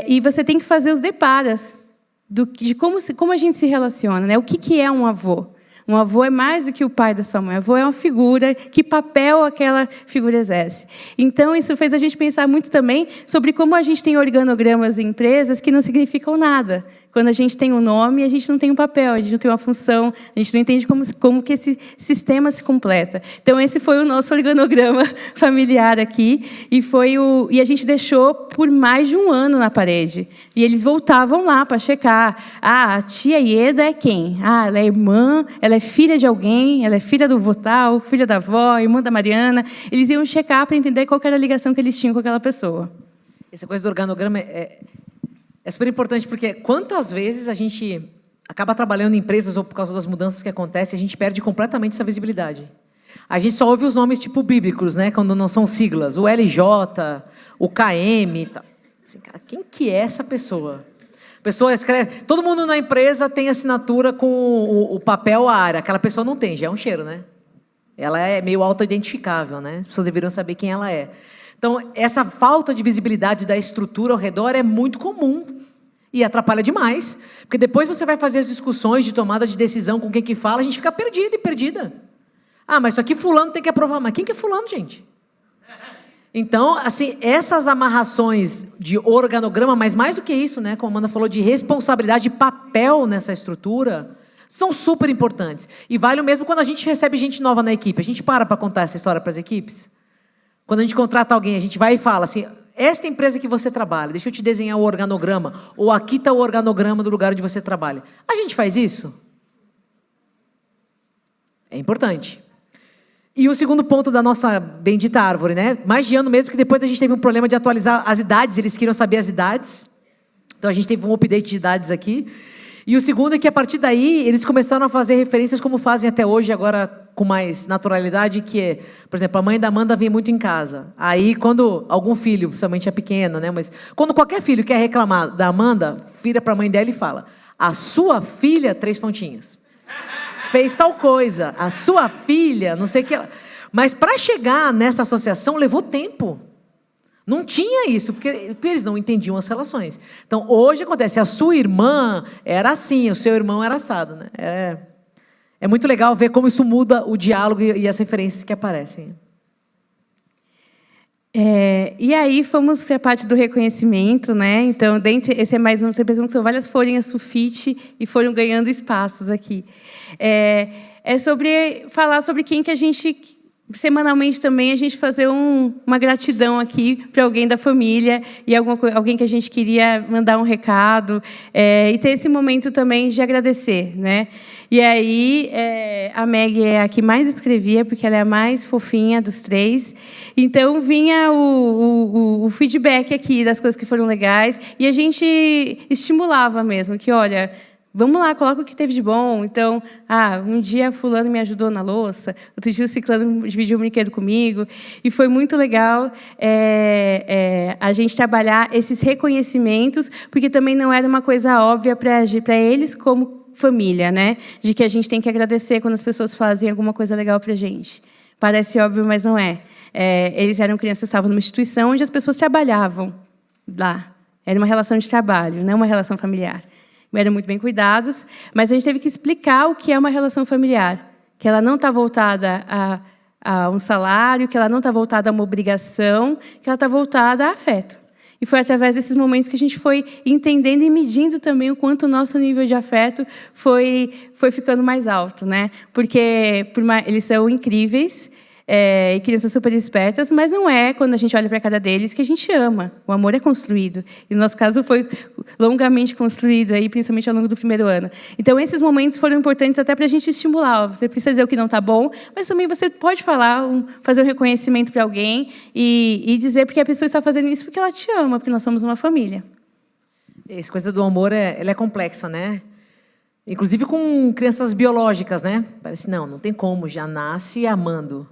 e você tem que fazer os deparos de como a gente se relaciona, né? O que é um avô? Um avô é mais do que o pai da sua mãe. O avô é uma figura, que papel aquela figura exerce. Então, isso fez a gente pensar muito também sobre como a gente tem organogramas em empresas que não significam nada. Quando a gente tem um nome, a gente não tem um papel, a gente não tem uma função, a gente não entende como que esse sistema se completa. Então, esse foi o nosso organograma familiar aqui, e a gente deixou por mais de um ano na parede. E eles voltavam lá para checar. A tia Ieda é quem? Ela é irmã, ela é filha de alguém, ela é filha do vô tal, filha da avó, irmã da Mariana. Eles iam checar para entender qual era a ligação que eles tinham com aquela pessoa. Essa coisa do organograma é super importante, porque quantas vezes a gente acaba trabalhando em empresas ou por causa das mudanças que acontecem, a gente perde completamente essa visibilidade. A gente só ouve os nomes tipo bíblicos, né, quando não são siglas, o LJ, o KM, tá. Assim, cara, quem que é essa pessoa? A pessoa escreve, todo mundo na empresa tem assinatura com o papel a área, aquela pessoa não tem, já é um cheiro, né? Ela é meio autoidentificável, né? As pessoas deveriam saber quem ela é. Então, essa falta de visibilidade da estrutura ao redor é muito comum e atrapalha demais, porque depois você vai fazer as discussões de tomada de decisão com quem que fala, a gente fica perdido e perdida. Mas isso aqui fulano tem que aprovar. Mas quem que é fulano, gente? Então, assim, essas amarrações de organograma, mas mais do que isso, né, como a Amanda falou, de responsabilidade, de papel nessa estrutura, são super importantes. E vale o mesmo quando a gente recebe gente nova na equipe. A gente para contar essa história para as equipes? Quando a gente contrata alguém, a gente vai e fala assim, esta empresa que você trabalha, deixa eu te desenhar o organograma, ou aqui está o organograma do lugar onde você trabalha. A gente faz isso? É importante. E o segundo ponto da nossa bendita árvore, né? Mais de ano mesmo, porque depois a gente teve um problema de atualizar as idades, eles queriam saber as idades. Então a gente teve um update de idades aqui. E o segundo é que, a partir daí, eles começaram a fazer referências como fazem até hoje, agora com mais naturalidade, que é, por exemplo, a mãe da Amanda vem muito em casa. Aí, quando algum filho, principalmente a pequena, né, mas quando qualquer filho quer reclamar da Amanda, vira para a mãe dela e fala, a sua filha, 3 pontinhos, fez tal coisa, a sua filha, não sei o que. Mas, para chegar nessa associação, levou tempo. Não tinha isso, porque eles não entendiam as relações. Então, hoje acontece, a sua irmã era assim, o seu irmão era assado, né? É muito legal ver como isso muda o diálogo e as referências que aparecem. E aí fomos para a parte do reconhecimento, né? Então, esse é mais um, você percebe que são várias folhinhas sulfite e foram ganhando espaços aqui. É sobre falar sobre quem que a gente... Semanalmente também a gente fazer uma gratidão aqui para alguém da família e alguém que a gente queria mandar um recado e ter esse momento também de agradecer, né? E aí a Meg é a que mais escrevia porque ela é a mais fofinha dos 3. Então vinha o feedback aqui das coisas que foram legais e a gente estimulava mesmo que olha, vamos lá, coloca o que teve de bom. Então, um dia fulano me ajudou na louça, outro dia o ciclano dividiu um brinquedo comigo. E foi muito legal a gente trabalhar esses reconhecimentos, porque também não era uma coisa óbvia para eles como família, né? De que a gente tem que agradecer quando as pessoas fazem alguma coisa legal para a gente. Parece óbvio, mas não é. Eles eram crianças, estavam numa instituição onde as pessoas trabalhavam lá. Era uma relação de trabalho, não uma relação familiar. Eram muito bem cuidados, mas a gente teve que explicar o que é uma relação familiar, que ela não está voltada a um salário, que ela não está voltada a uma obrigação, que ela está voltada a afeto. E foi através desses momentos que a gente foi entendendo e medindo também o quanto o nosso nível de afeto foi ficando mais alto, né? Porque eles são incríveis, e crianças super espertas, mas não é quando a gente olha para a cara deles que a gente ama. O amor é construído. E no nosso caso foi longamente construído, aí, principalmente ao longo do primeiro ano. Então, esses momentos foram importantes até para a gente estimular. Você precisa dizer o que não está bom, mas também você pode falar, fazer um reconhecimento para alguém e dizer porque a pessoa está fazendo isso porque ela te ama, porque nós somos uma família. Essa coisa do amor ela é complexa, né? Inclusive com crianças biológicas, né? Parece, não tem como, já nasce amando.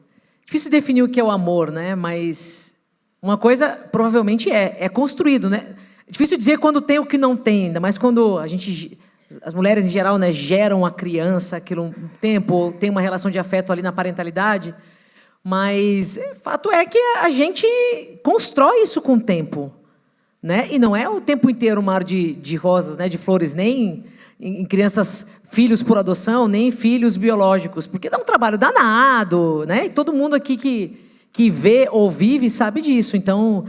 Difícil definir o que é o amor, né? Mas uma coisa provavelmente é construído, né? É difícil dizer quando tem o que não tem, ainda mais quando as mulheres em geral, né, geram a criança, aquilo um tempo, tem uma relação de afeto ali na parentalidade, mas fato é que a gente constrói isso com o tempo, né? E não é o tempo inteiro um mar de rosas, né, de flores, nem em crianças, filhos por adoção, nem filhos biológicos, porque dá um trabalho danado, né? E todo mundo aqui que vê ou vive sabe disso. Então,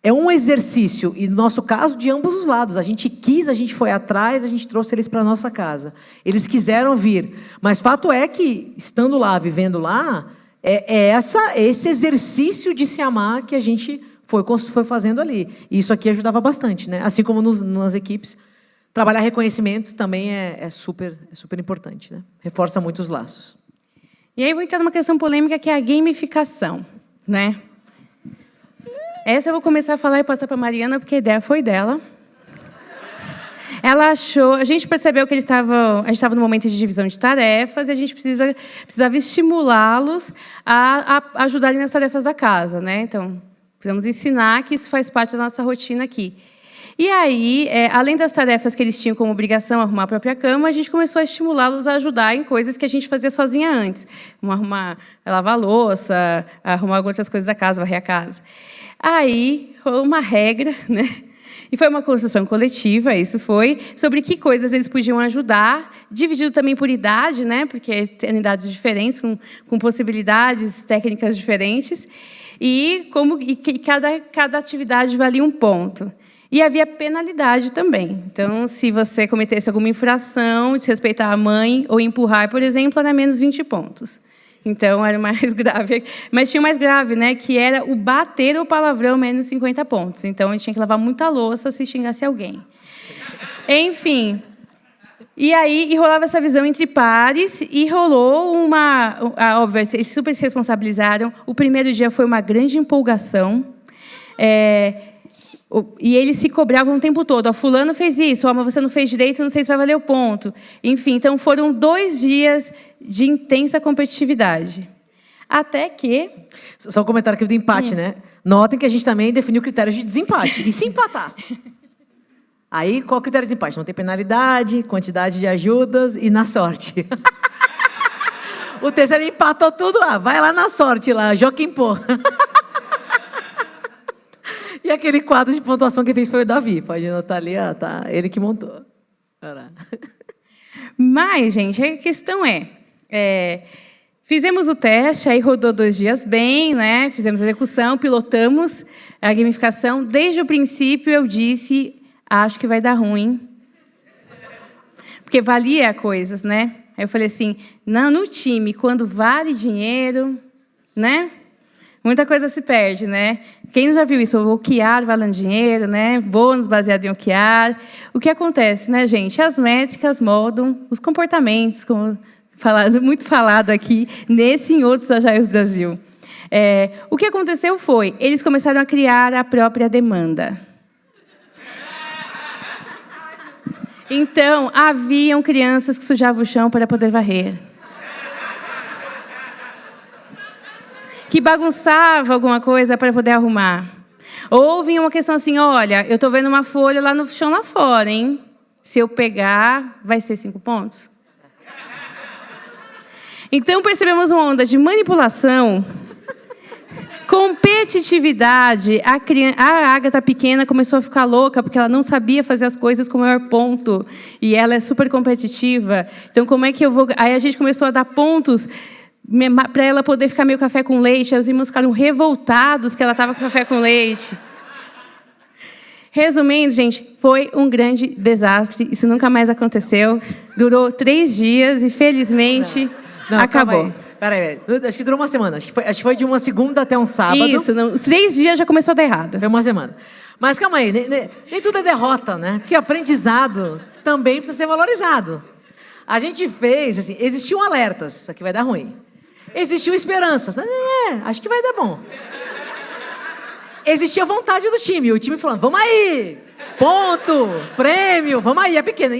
é um exercício, e no nosso caso, de ambos os lados. A gente quis, a gente foi atrás, a gente trouxe eles para a nossa casa. Eles quiseram vir. Mas fato é que, estando lá, vivendo lá, esse exercício de se amar que a gente foi fazendo ali. E isso aqui ajudava bastante, né? Assim como nas equipes. Trabalhar reconhecimento também é super importante, né? Reforça muito os laços. E aí eu vou entrar numa questão polêmica, que é a gamificação, né? Essa eu vou começar a falar e passar para a Mariana, porque a ideia foi dela. Ela achou... A gente percebeu que a gente estava no momento de divisão de tarefas e a gente precisava estimulá-los a ajudarem nas tarefas da casa, né? Então, precisamos ensinar que isso faz parte da nossa rotina aqui. E aí, além das tarefas que eles tinham como obrigação, arrumar a própria cama, a gente começou a estimulá-los a ajudar em coisas que a gente fazia sozinha antes. Como lavar a louça, arrumar outras coisas da casa, varrer a casa. Aí, rolou uma regra, né? E foi uma construção coletiva, isso foi, sobre que coisas eles podiam ajudar, dividido também por idade, né? Porque tem idades diferentes, com possibilidades técnicas diferentes, e cada atividade valia um ponto. E havia penalidade também. Então, se você cometesse alguma infração, desrespeitar a mãe ou empurrar, por exemplo, era menos 20 pontos. Então, era o mais grave. Mas tinha o mais grave, né, que era o bater o palavrão, menos 50 pontos. Então, a gente tinha que lavar muita louça se xingasse alguém. Enfim. E aí rolava essa visão entre pares e rolou óbvio, eles super se responsabilizaram. O primeiro dia foi uma grande empolgação. E eles se cobravam o tempo todo. Fulano fez isso, mas você não fez direito, não sei se vai valer o ponto. Enfim, então foram 2 dias de intensa competitividade. Até que... Só um comentário aqui do empate, né? Notem que a gente também definiu critérios de desempate. E se empatar? Aí, qual é o critério de desempate? Não tem penalidade, quantidade de ajudas e na sorte. O terceiro empatou tudo. Vai lá na sorte, lá, Joaquim Pô. E aquele quadro de pontuação que fez foi o Davi. Pode anotar ali, tá? Ele que montou. Mas, gente, a questão fizemos o teste, aí rodou 2 dias bem, né? Fizemos a execução, pilotamos a gamificação. Desde o princípio, eu disse, acho que vai dar ruim. Porque valia coisas, né? Aí eu falei assim, no time, quando vale dinheiro, né? Muita coisa se perde, né? Quem já viu isso? O OKR valendo dinheiro, né? Bônus baseado em OKR. O que acontece, né, gente? As métricas moldam os comportamentos, como muito falado aqui, nesse e em outros Agiles Brasil. O que aconteceu foi, eles começaram a criar a própria demanda. Então, haviam crianças que sujavam o chão para poder varrer. Que bagunçava alguma coisa para poder arrumar. Ou vinha uma questão assim, olha, eu estou vendo uma folha lá no chão lá fora, hein? Se eu pegar, vai ser 5 pontos. Então, percebemos uma onda de manipulação, competitividade. A Agatha pequena começou a ficar louca, porque ela não sabia fazer as coisas com o maior ponto. E ela é super competitiva. Então, como é que eu vou... Aí a gente começou a dar pontos para ela poder ficar meio café com leite. Aí os irmãos ficaram revoltados que ela estava com café com leite. Resumindo, gente, foi um grande desastre. Isso nunca mais aconteceu. Durou 3 dias e, felizmente, acabou. Peraí. Acho que durou uma semana. Acho que foi de uma segunda até um sábado. Isso, os 3 dias já começou a dar errado. Foi uma semana. Mas calma aí, nem tudo é derrota, né? Porque aprendizado também precisa ser valorizado. A gente fez, assim, existiam alertas, isso aqui vai dar ruim. Existiam esperanças, acho que vai dar bom. Existia vontade do time, o time falando, vamos aí, ponto, prêmio, vamos aí, é pequeno,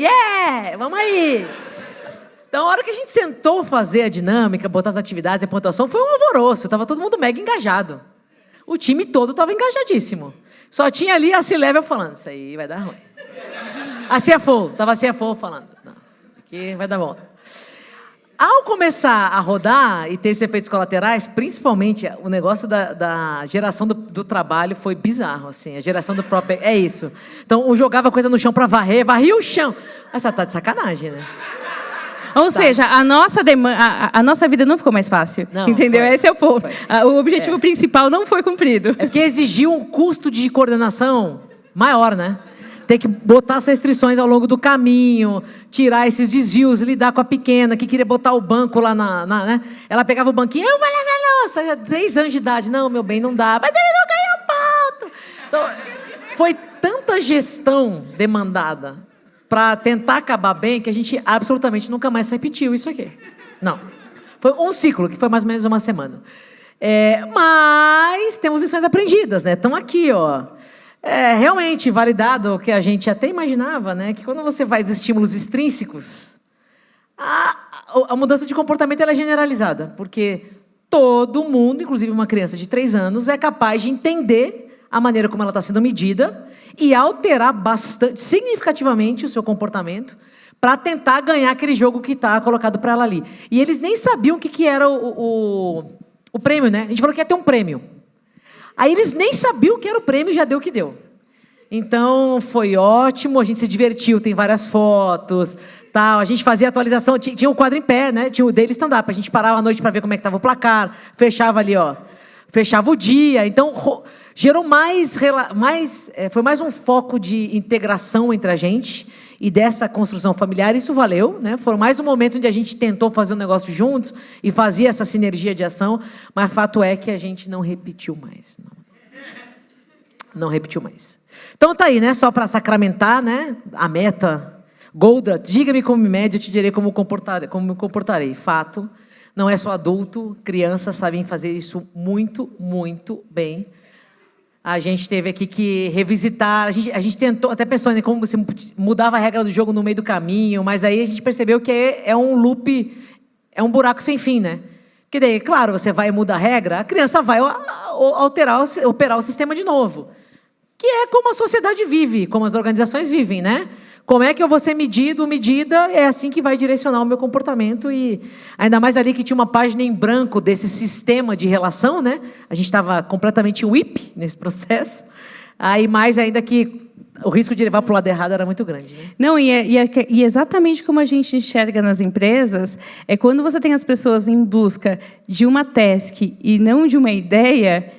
vamos aí. Então, a hora que a gente sentou fazer a dinâmica, botar as atividades, a pontuação, foi um alvoroço, estava todo mundo mega engajado. O time todo estava engajadíssimo. Só tinha ali a C-Level falando, isso aí vai dar ruim. A CFO, estava a CFO falando, não, isso aqui vai dar bom. Ao começar a rodar e ter esses efeitos colaterais, principalmente o negócio da geração do trabalho foi bizarro, assim, a geração do próprio... É isso. Então, eu jogava coisa no chão para varria o chão. Essa tá de sacanagem, né? Ou seja, a nossa vida não ficou mais fácil, não, entendeu? Esse é o ponto. Foi. O objetivo principal não foi cumprido. É porque exigiu um custo de coordenação maior, né? Ter que botar as restrições ao longo do caminho, tirar esses desvios, lidar com a pequena, que queria botar o banco lá né? Ela pegava o banquinho, eu vou levar a nossa, 3 anos de idade. Não, meu bem, não dá. Mas ele não ganhou ponto. Então, foi tanta gestão demandada para tentar acabar bem que a gente absolutamente nunca mais repetiu isso aqui. Não. Foi um ciclo, que foi mais ou menos uma semana. Mas temos lições aprendidas, né? Estão aqui, ó. Realmente validado o que a gente até imaginava, né? Que quando você faz estímulos extrínsecos, a mudança de comportamento ela é generalizada, porque todo mundo, inclusive uma criança de 3 anos, é capaz de entender a maneira como ela está sendo medida e alterar bastante, significativamente o seu comportamento para tentar ganhar aquele jogo que está colocado para ela ali. E eles nem sabiam o que era o prêmio, né? A gente falou que ia ter um prêmio. Aí eles nem sabiam o que era o prêmio e já deu o que deu. Então, foi ótimo, a gente se divertiu, tem várias fotos, tal. A gente fazia atualização, tinha um quadro em pé, né? Tinha o daily stand-up, a gente parava à noite para ver como é que estava o placar, fechava ali, ó, fechava o dia. Então, gerou foi mais um foco de integração entre a gente e dessa construção familiar, isso valeu, né? Foi mais um momento onde a gente tentou fazer um negócio juntos e fazia essa sinergia de ação, mas fato é que a gente não repetiu mais. Não repetiu mais. Então tá aí, né? Só para sacramentar, né? A meta. Goldra, diga-me como me mede, eu te direi como me comportarei. Fato, não é só adulto, crianças sabem fazer isso muito, muito bem. A gente teve aqui que revisitar, a gente tentou, até pensou em como você mudava a regra do jogo no meio do caminho, mas aí a gente percebeu que é um loop, é um buraco sem fim, né? Porque daí, claro, você vai mudar a regra, a criança vai operar o sistema de novo. Que é como a sociedade vive, como as organizações vivem, né? Como é que eu vou ser medida, é assim que vai direcionar o meu comportamento. E ainda mais ali que tinha uma página em branco desse sistema de relação, né? A gente estava completamente whip nesse processo. Aí mais ainda que o risco de levar para o lado errado era muito grande. Né? Não, e exatamente como a gente enxerga nas empresas, é quando você tem as pessoas em busca de uma task e não de uma ideia,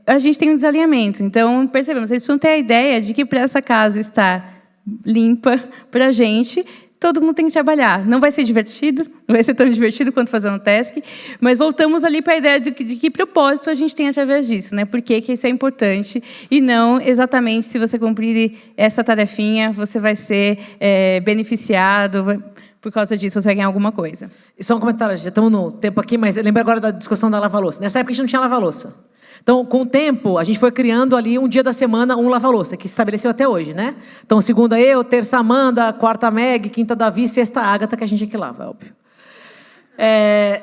a gente tem um desalinhamento. Então, percebemos, vocês precisam ter a ideia de que para essa casa estar limpa para a gente, todo mundo tem que trabalhar. Não vai ser divertido, não vai ser tão divertido quanto fazer um task, mas voltamos ali para a ideia de que propósito a gente tem através disso, né? Por que isso é importante e não exatamente se você cumprir essa tarefinha, você vai ser beneficiado, por causa disso você vai ganhar alguma coisa. E só um comentário, já estamos no tempo aqui, mas eu lembro agora da discussão da lava-louça. Nessa época a gente não tinha lava-louça. Então, com o tempo, a gente foi criando ali um dia da semana, um lava-louça, que se estabeleceu até hoje, né? Então, segunda eu, terça Amanda, quarta Meg, quinta Davi, sexta Agatha, que a gente é que lava, é óbvio.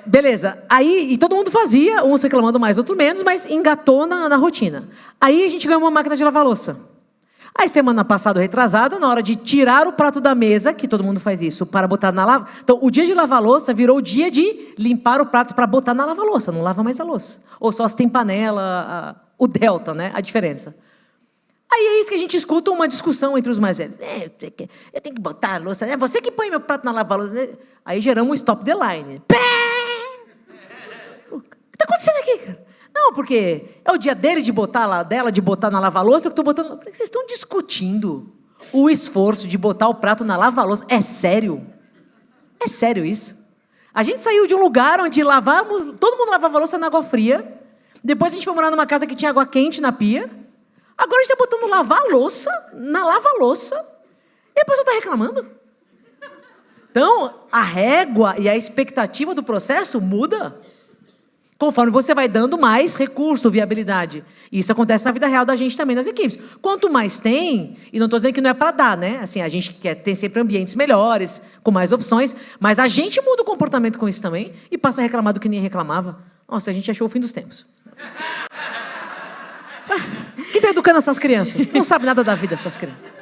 Beleza. Aí, e todo mundo fazia, uns reclamando mais, outros menos, mas engatou na rotina. Aí a gente ganhou uma máquina de lavar louça. Aí, semana passada, retrasada, na hora de tirar o prato da mesa, que todo mundo faz isso, para botar na lava... Então, o dia de lavar louça virou o dia de limpar o prato para botar na lava-louça, não lava mais a louça. Ou só se tem panela, o delta, né? A diferença. Aí é isso que a gente escuta uma discussão entre os mais velhos. Eu tenho que botar a louça, é você que põe meu prato na lava-louça. Aí geramos um stop the line. Pé! tá acontecendo aqui, cara? Não, porque é o dia dele de botar lá, dela de botar na lava-louça, eu que tô botando... Por que vocês estão discutindo o esforço de botar o prato na lava-louça? É sério? É sério isso? A gente saiu de um lugar onde lavávamos, todo mundo lavava a louça na água fria, depois a gente foi morar numa casa que tinha água quente na pia, agora a gente está botando lavar a louça na lava-louça, e a pessoa está reclamando. Então, a régua e a expectativa do processo muda conforme você vai dando mais recurso, viabilidade. Isso acontece na vida real da gente também, nas equipes. Quanto mais tem, e não estou dizendo que não é para dar, né? Assim, a gente quer ter sempre ambientes melhores, com mais opções, mas a gente muda o comportamento com isso também e passa a reclamar do que nem reclamava. Nossa, a gente achou o fim dos tempos. Quem está educando essas crianças? Não sabe nada da vida, essas crianças.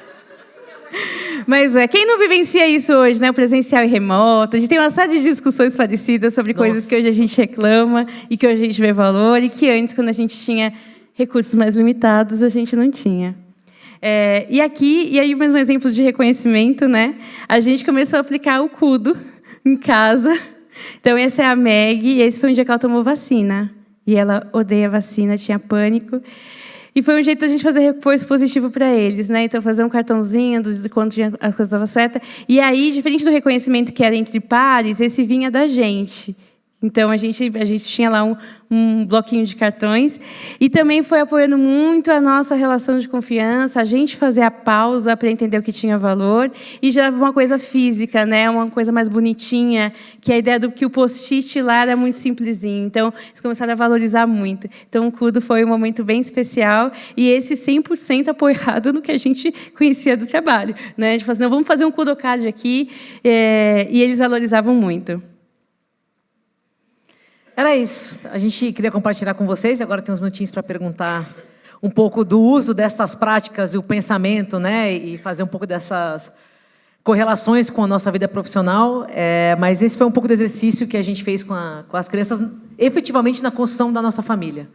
Mas quem não vivencia isso hoje, né? O presencial e remoto. A gente tem uma série de discussões parecidas sobre coisas que hoje a gente reclama e que hoje a gente vê valor e que antes, quando a gente tinha recursos mais limitados, a gente não tinha. E aí mais um exemplo de reconhecimento, né? A gente começou a aplicar o Cudo em casa. Então, essa é a Meg, e esse foi um dia que ela tomou vacina. E ela odeia vacina, tinha pânico. E foi um jeito da gente fazer reforço positivo para eles, né? Então, fazer um cartãozinho de quando a coisa estava certa. E aí, diferente do reconhecimento que era entre pares, esse vinha da gente. Então, a gente tinha lá um bloquinho de cartões. E também foi apoiando muito a nossa relação de confiança, a gente fazer a pausa para entender o que tinha valor. E gerava uma coisa física, né? Uma coisa mais bonitinha, que a ideia do que o post-it lá era muito simplesinho. Então, eles começaram a valorizar muito. Então, o Cudo foi um momento bem especial. E esse 100% apoiado no que a gente conhecia do trabalho, né? A gente falou assim, não, vamos fazer um Kudocard aqui. E eles valorizavam muito. Era isso. A gente queria compartilhar com vocês, agora tem uns minutinhos para perguntar um pouco do uso dessas práticas e o pensamento, né? E fazer um pouco dessas correlações com a nossa vida profissional. Mas esse foi um pouco do exercício que a gente fez com as crianças, efetivamente na construção da nossa família.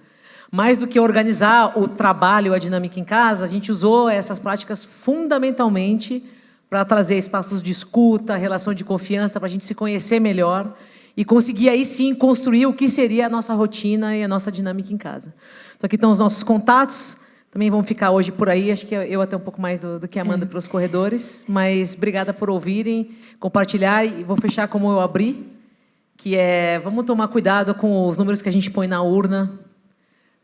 Mais do que organizar o trabalho, a dinâmica em casa, a gente usou essas práticas fundamentalmente para trazer espaços de escuta, relação de confiança, para a gente se conhecer melhor e conseguir aí sim construir o que seria a nossa rotina e a nossa dinâmica em casa. Então aqui estão os nossos contatos, também vão ficar hoje por aí, acho que eu até um pouco mais do que a Amanda para os corredores, mas obrigada por ouvirem, compartilhar, e vou fechar como eu abri, que vamos tomar cuidado com os números que a gente põe na urna,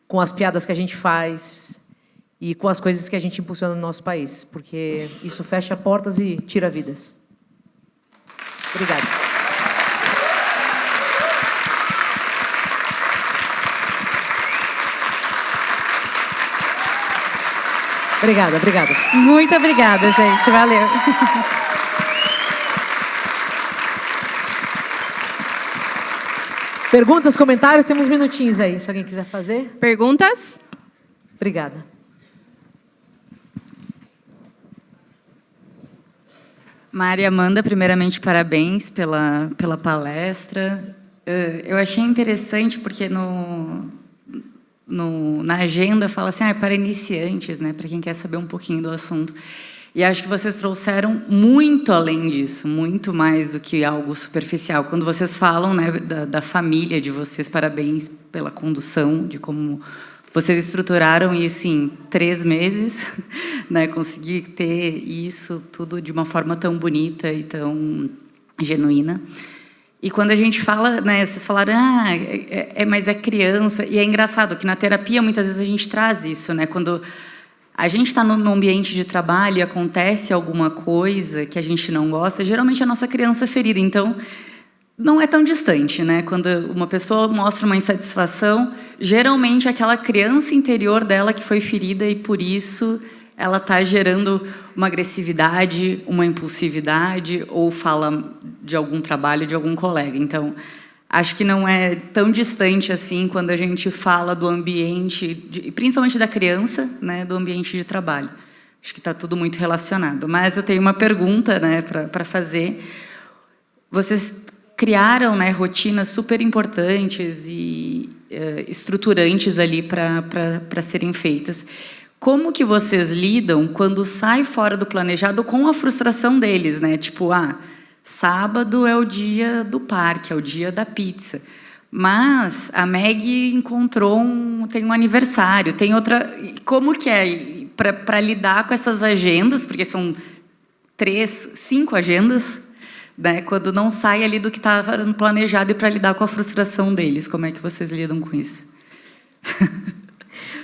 com as piadas que a gente faz e com as coisas que a gente impulsiona no nosso país, porque isso fecha portas e tira vidas. Obrigada. Obrigada. Muito obrigada, gente. Valeu. Perguntas, comentários? Temos minutinhos aí, se alguém quiser fazer. Perguntas? Obrigada. Mari e Amanda, primeiramente, parabéns pela palestra. Eu achei interessante porque na agenda fala assim, para iniciantes, né, para quem quer saber um pouquinho do assunto. E acho que vocês trouxeram muito além disso, muito mais do que algo superficial. Quando vocês falam, né, da família de vocês, parabéns pela condução, de como vocês estruturaram isso em 3 meses, né, conseguir ter isso tudo de uma forma tão bonita e tão genuína. E quando a gente fala, né, vocês falaram, mas é criança, e é engraçado que na terapia muitas vezes a gente traz isso, né, quando a gente está no ambiente de trabalho e acontece alguma coisa que a gente não gosta, geralmente é a nossa criança ferida, então não é tão distante, né, quando uma pessoa mostra uma insatisfação, geralmente é aquela criança interior dela que foi ferida e por isso ela está gerando uma agressividade, uma impulsividade, ou fala de algum trabalho de algum colega. Então, acho que não é tão distante assim quando a gente fala do ambiente, principalmente da criança, né, do ambiente de trabalho. Acho que está tudo muito relacionado. Mas eu tenho uma pergunta, né, para fazer. Vocês criaram, né, rotinas super importantes e estruturantes ali para serem feitas. Como que vocês lidam quando sai fora do planejado com a frustração deles, né? Tipo, sábado é o dia do parque, é o dia da pizza. Mas a Meg encontrou tem um aniversário, tem outra... Como que é para lidar com essas agendas, porque são 3, 5 agendas, né? Quando não sai ali do que estava planejado e para lidar com a frustração deles, como é que vocês lidam com isso?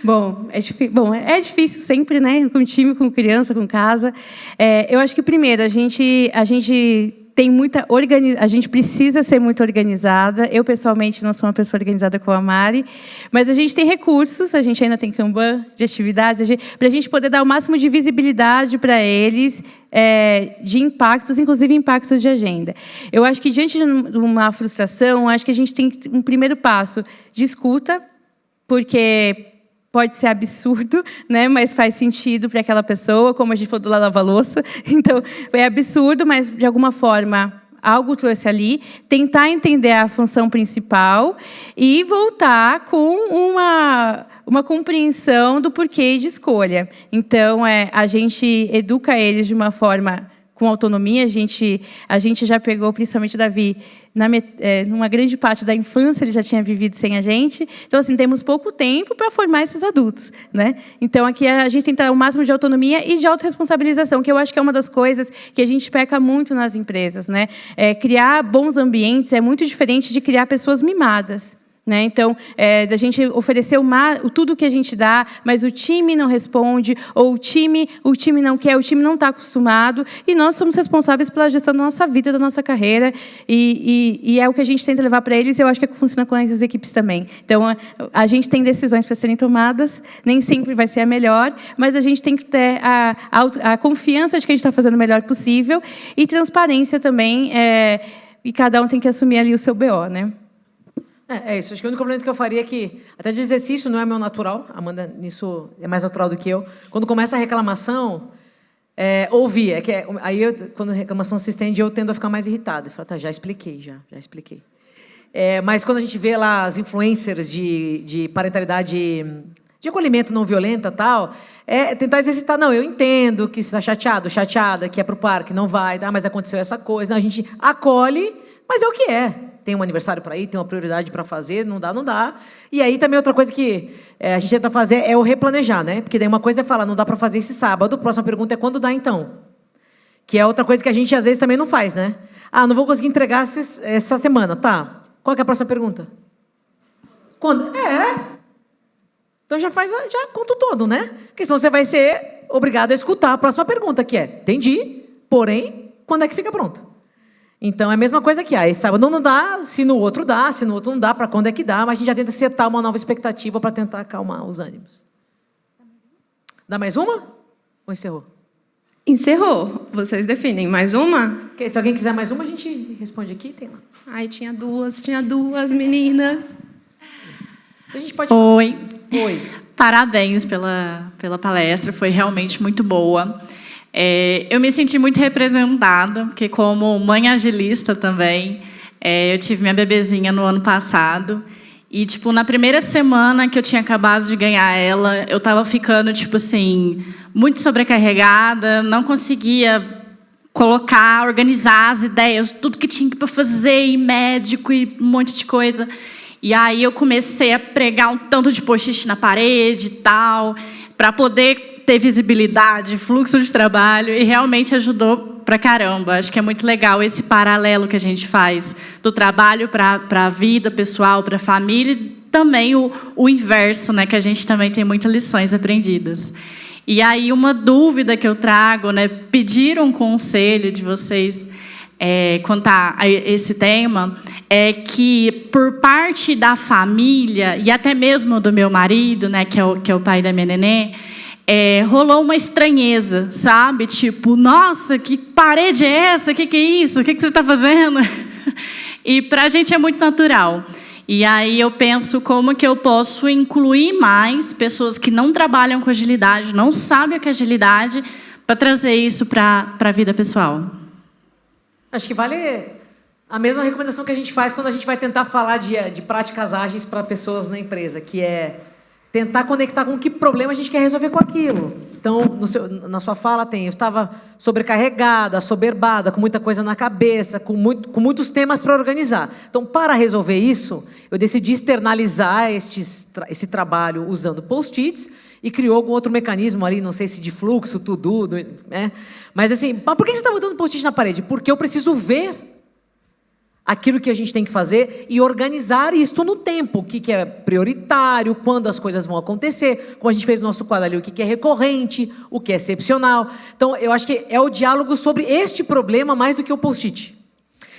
Bom, é difícil sempre, né? Com time, com criança, com casa. Eu acho que, primeiro, a gente tem muita a gente precisa ser muito organizada. Eu, pessoalmente, não sou uma pessoa organizada como a Mari, mas a gente tem recursos, a gente ainda tem Kanban de atividades, para a gente poder dar o máximo de visibilidade para eles, de impactos, inclusive impactos de agenda. Eu acho que, diante de uma frustração, acho que a gente tem um primeiro passo de escuta, porque pode ser absurdo, né? Mas faz sentido para aquela pessoa, como a gente falou do lava-louça. Então, é absurdo, mas, de alguma forma, algo trouxe ali. Tentar entender a função principal e voltar com uma compreensão do porquê de escolha. Então, a gente educa eles de uma forma com autonomia. A gente já pegou, principalmente o Davi, numa grande parte da infância ele já tinha vivido sem a gente. Então, assim, temos pouco tempo para formar esses adultos, né? Então, aqui a gente tem que ter o máximo de autonomia e de autorresponsabilização, que eu acho que é uma das coisas que a gente peca muito nas empresas, né? Criar bons ambientes é muito diferente de criar pessoas mimadas, né? Então, da gente oferecer tudo que a gente dá, mas o time não responde, ou o time não quer, o time não está acostumado, e nós somos responsáveis pela gestão da nossa vida, da nossa carreira, e é o que a gente tenta levar para eles, e eu acho que funciona com as equipes também. Então, a gente tem decisões para serem tomadas, nem sempre vai ser a melhor, mas a gente tem que ter a confiança de que a gente está fazendo o melhor possível, e transparência também, e cada um tem que assumir ali o seu BO, né? É isso. Acho que o único complemento que eu faria é que, até de exercício, não é meu natural. A Amanda, nisso, é mais natural do que eu. Quando começa a reclamação, ouvir. Aí, quando a reclamação se estende, eu tendo a ficar mais irritado. Eu falo, tá, já expliquei. Mas quando a gente vê lá as influencers de parentalidade, de acolhimento não violenta e tal, tentar exercitar. Não, eu entendo que você está chateada, que é para o parque, não vai, mas aconteceu essa coisa. Não, a gente acolhe, mas é o que é. Tem um aniversário para ir, tem uma prioridade para fazer, não dá. E aí também outra coisa que a gente tenta fazer é o replanejar, né? Porque daí uma coisa é falar, não dá para fazer esse sábado, a próxima pergunta é quando dá então? Que é outra coisa que a gente às vezes também não faz, né? Não vou conseguir entregar essa semana, tá? Qual que é a próxima pergunta? Quando? Então já conta o todo, né? Porque senão você vai ser obrigado a escutar a próxima pergunta, que é, entendi, porém, quando é que fica pronto? Então, é a mesma coisa que esse sábado não dá, se no outro não dá, para quando é que dá, mas a gente já tenta setar uma nova expectativa para tentar acalmar os ânimos. Dá mais uma? Ou encerrou? Encerrou. Vocês definem. Mais uma? Okay, se alguém quiser mais uma, a gente responde aqui. Tem lá. Ai, tinha duas meninas. A gente pode... Oi. Parabéns pela palestra, foi realmente muito boa. Eu me senti muito representada, porque como mãe agilista também, eu tive minha bebezinha no ano passado, e, tipo, na primeira semana que eu tinha acabado de ganhar ela, eu estava ficando, tipo assim, muito sobrecarregada, não conseguia organizar as ideias, tudo que tinha para fazer, e médico, e um monte de coisa. E aí eu comecei a pregar um tanto de post-it na parede e tal, para poder ter visibilidade, fluxo de trabalho, e realmente ajudou pra caramba. Acho que é muito legal esse paralelo que a gente faz do trabalho para a vida pessoal, para a família, e também o inverso, né, que a gente também tem muitas lições aprendidas. E aí uma dúvida que eu trago, né, pedir um conselho de vocês quanto a esse tema, é que por parte da família, e até mesmo do meu marido, né, que é o pai da minha nenê, rolou uma estranheza, sabe? Tipo, nossa, que parede é essa? Que é isso? O que você está fazendo? E para a gente é muito natural. E aí eu penso como que eu posso incluir mais pessoas que não trabalham com agilidade, não sabem o que é agilidade, para trazer isso para a vida pessoal. Acho que vale a mesma recomendação que a gente faz quando a gente vai tentar falar de práticas ágeis para pessoas na empresa, que é tentar conectar com que problema a gente quer resolver com aquilo. Então, na sua fala eu estava sobrecarregada, assoberbada, com muita coisa na cabeça, com muitos temas para organizar. Então, para resolver isso, eu decidi externalizar esse trabalho usando post-its e criou algum outro mecanismo ali, não sei se de fluxo, to-do, né? Mas assim, por que você está botando post-it na parede? Porque eu preciso ver aquilo que a gente tem que fazer e organizar isso no tempo. O que é prioritário, quando as coisas vão acontecer, como a gente fez no nosso quadro ali, o que é recorrente, o que é excepcional. Então, eu acho que é o diálogo sobre este problema mais do que o post-it.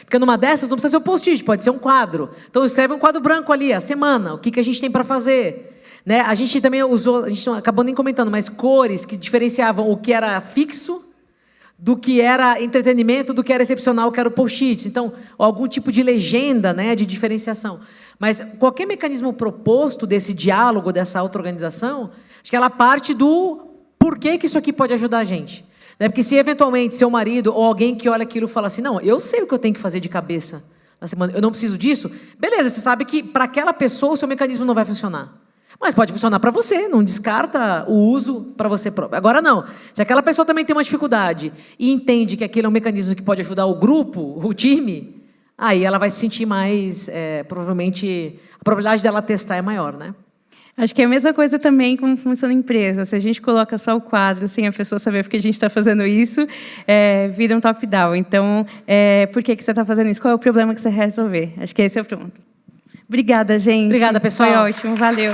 Porque numa dessas não precisa ser um post-it, pode ser um quadro. Então, escreve um quadro branco ali, a semana, o que a gente tem para fazer. Né? A gente também usou, a gente acabou nem comentando, mas cores que diferenciavam o que era fixo do que era entretenimento, do que era excepcional, que era o post-it. Então, algum tipo de legenda, né, de diferenciação. Mas qualquer mecanismo proposto desse diálogo, dessa auto-organização, acho que ela parte do porquê que isso aqui pode ajudar a gente. Né? Porque se, eventualmente, seu marido ou alguém que olha aquilo fala assim, não, eu sei o que eu tenho que fazer de cabeça na semana, eu não preciso disso, beleza, você sabe que para aquela pessoa o seu mecanismo não vai funcionar. Mas pode funcionar para você, não descarta o uso para você próprio. Agora não, se aquela pessoa também tem uma dificuldade e entende que aquele é um mecanismo que pode ajudar o grupo, o time, aí ela vai se sentir mais, provavelmente, a probabilidade dela testar é maior, né? Acho que é a mesma coisa também como funciona a empresa. Se a gente coloca só o quadro sem a pessoa saber por que a gente está fazendo isso, vira um top-down. Então, por que você está fazendo isso? Qual é o problema que você quer resolver? Acho que esse é o ponto. Obrigada, gente. Obrigada, pessoal. Foi ótimo, valeu.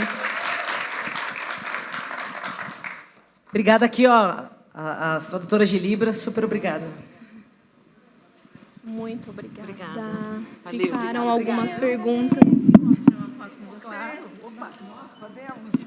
Obrigada aqui, ó, as tradutoras de Libras, super obrigada. Muito obrigada. Valeu, Ficaram algumas perguntas. Podemos.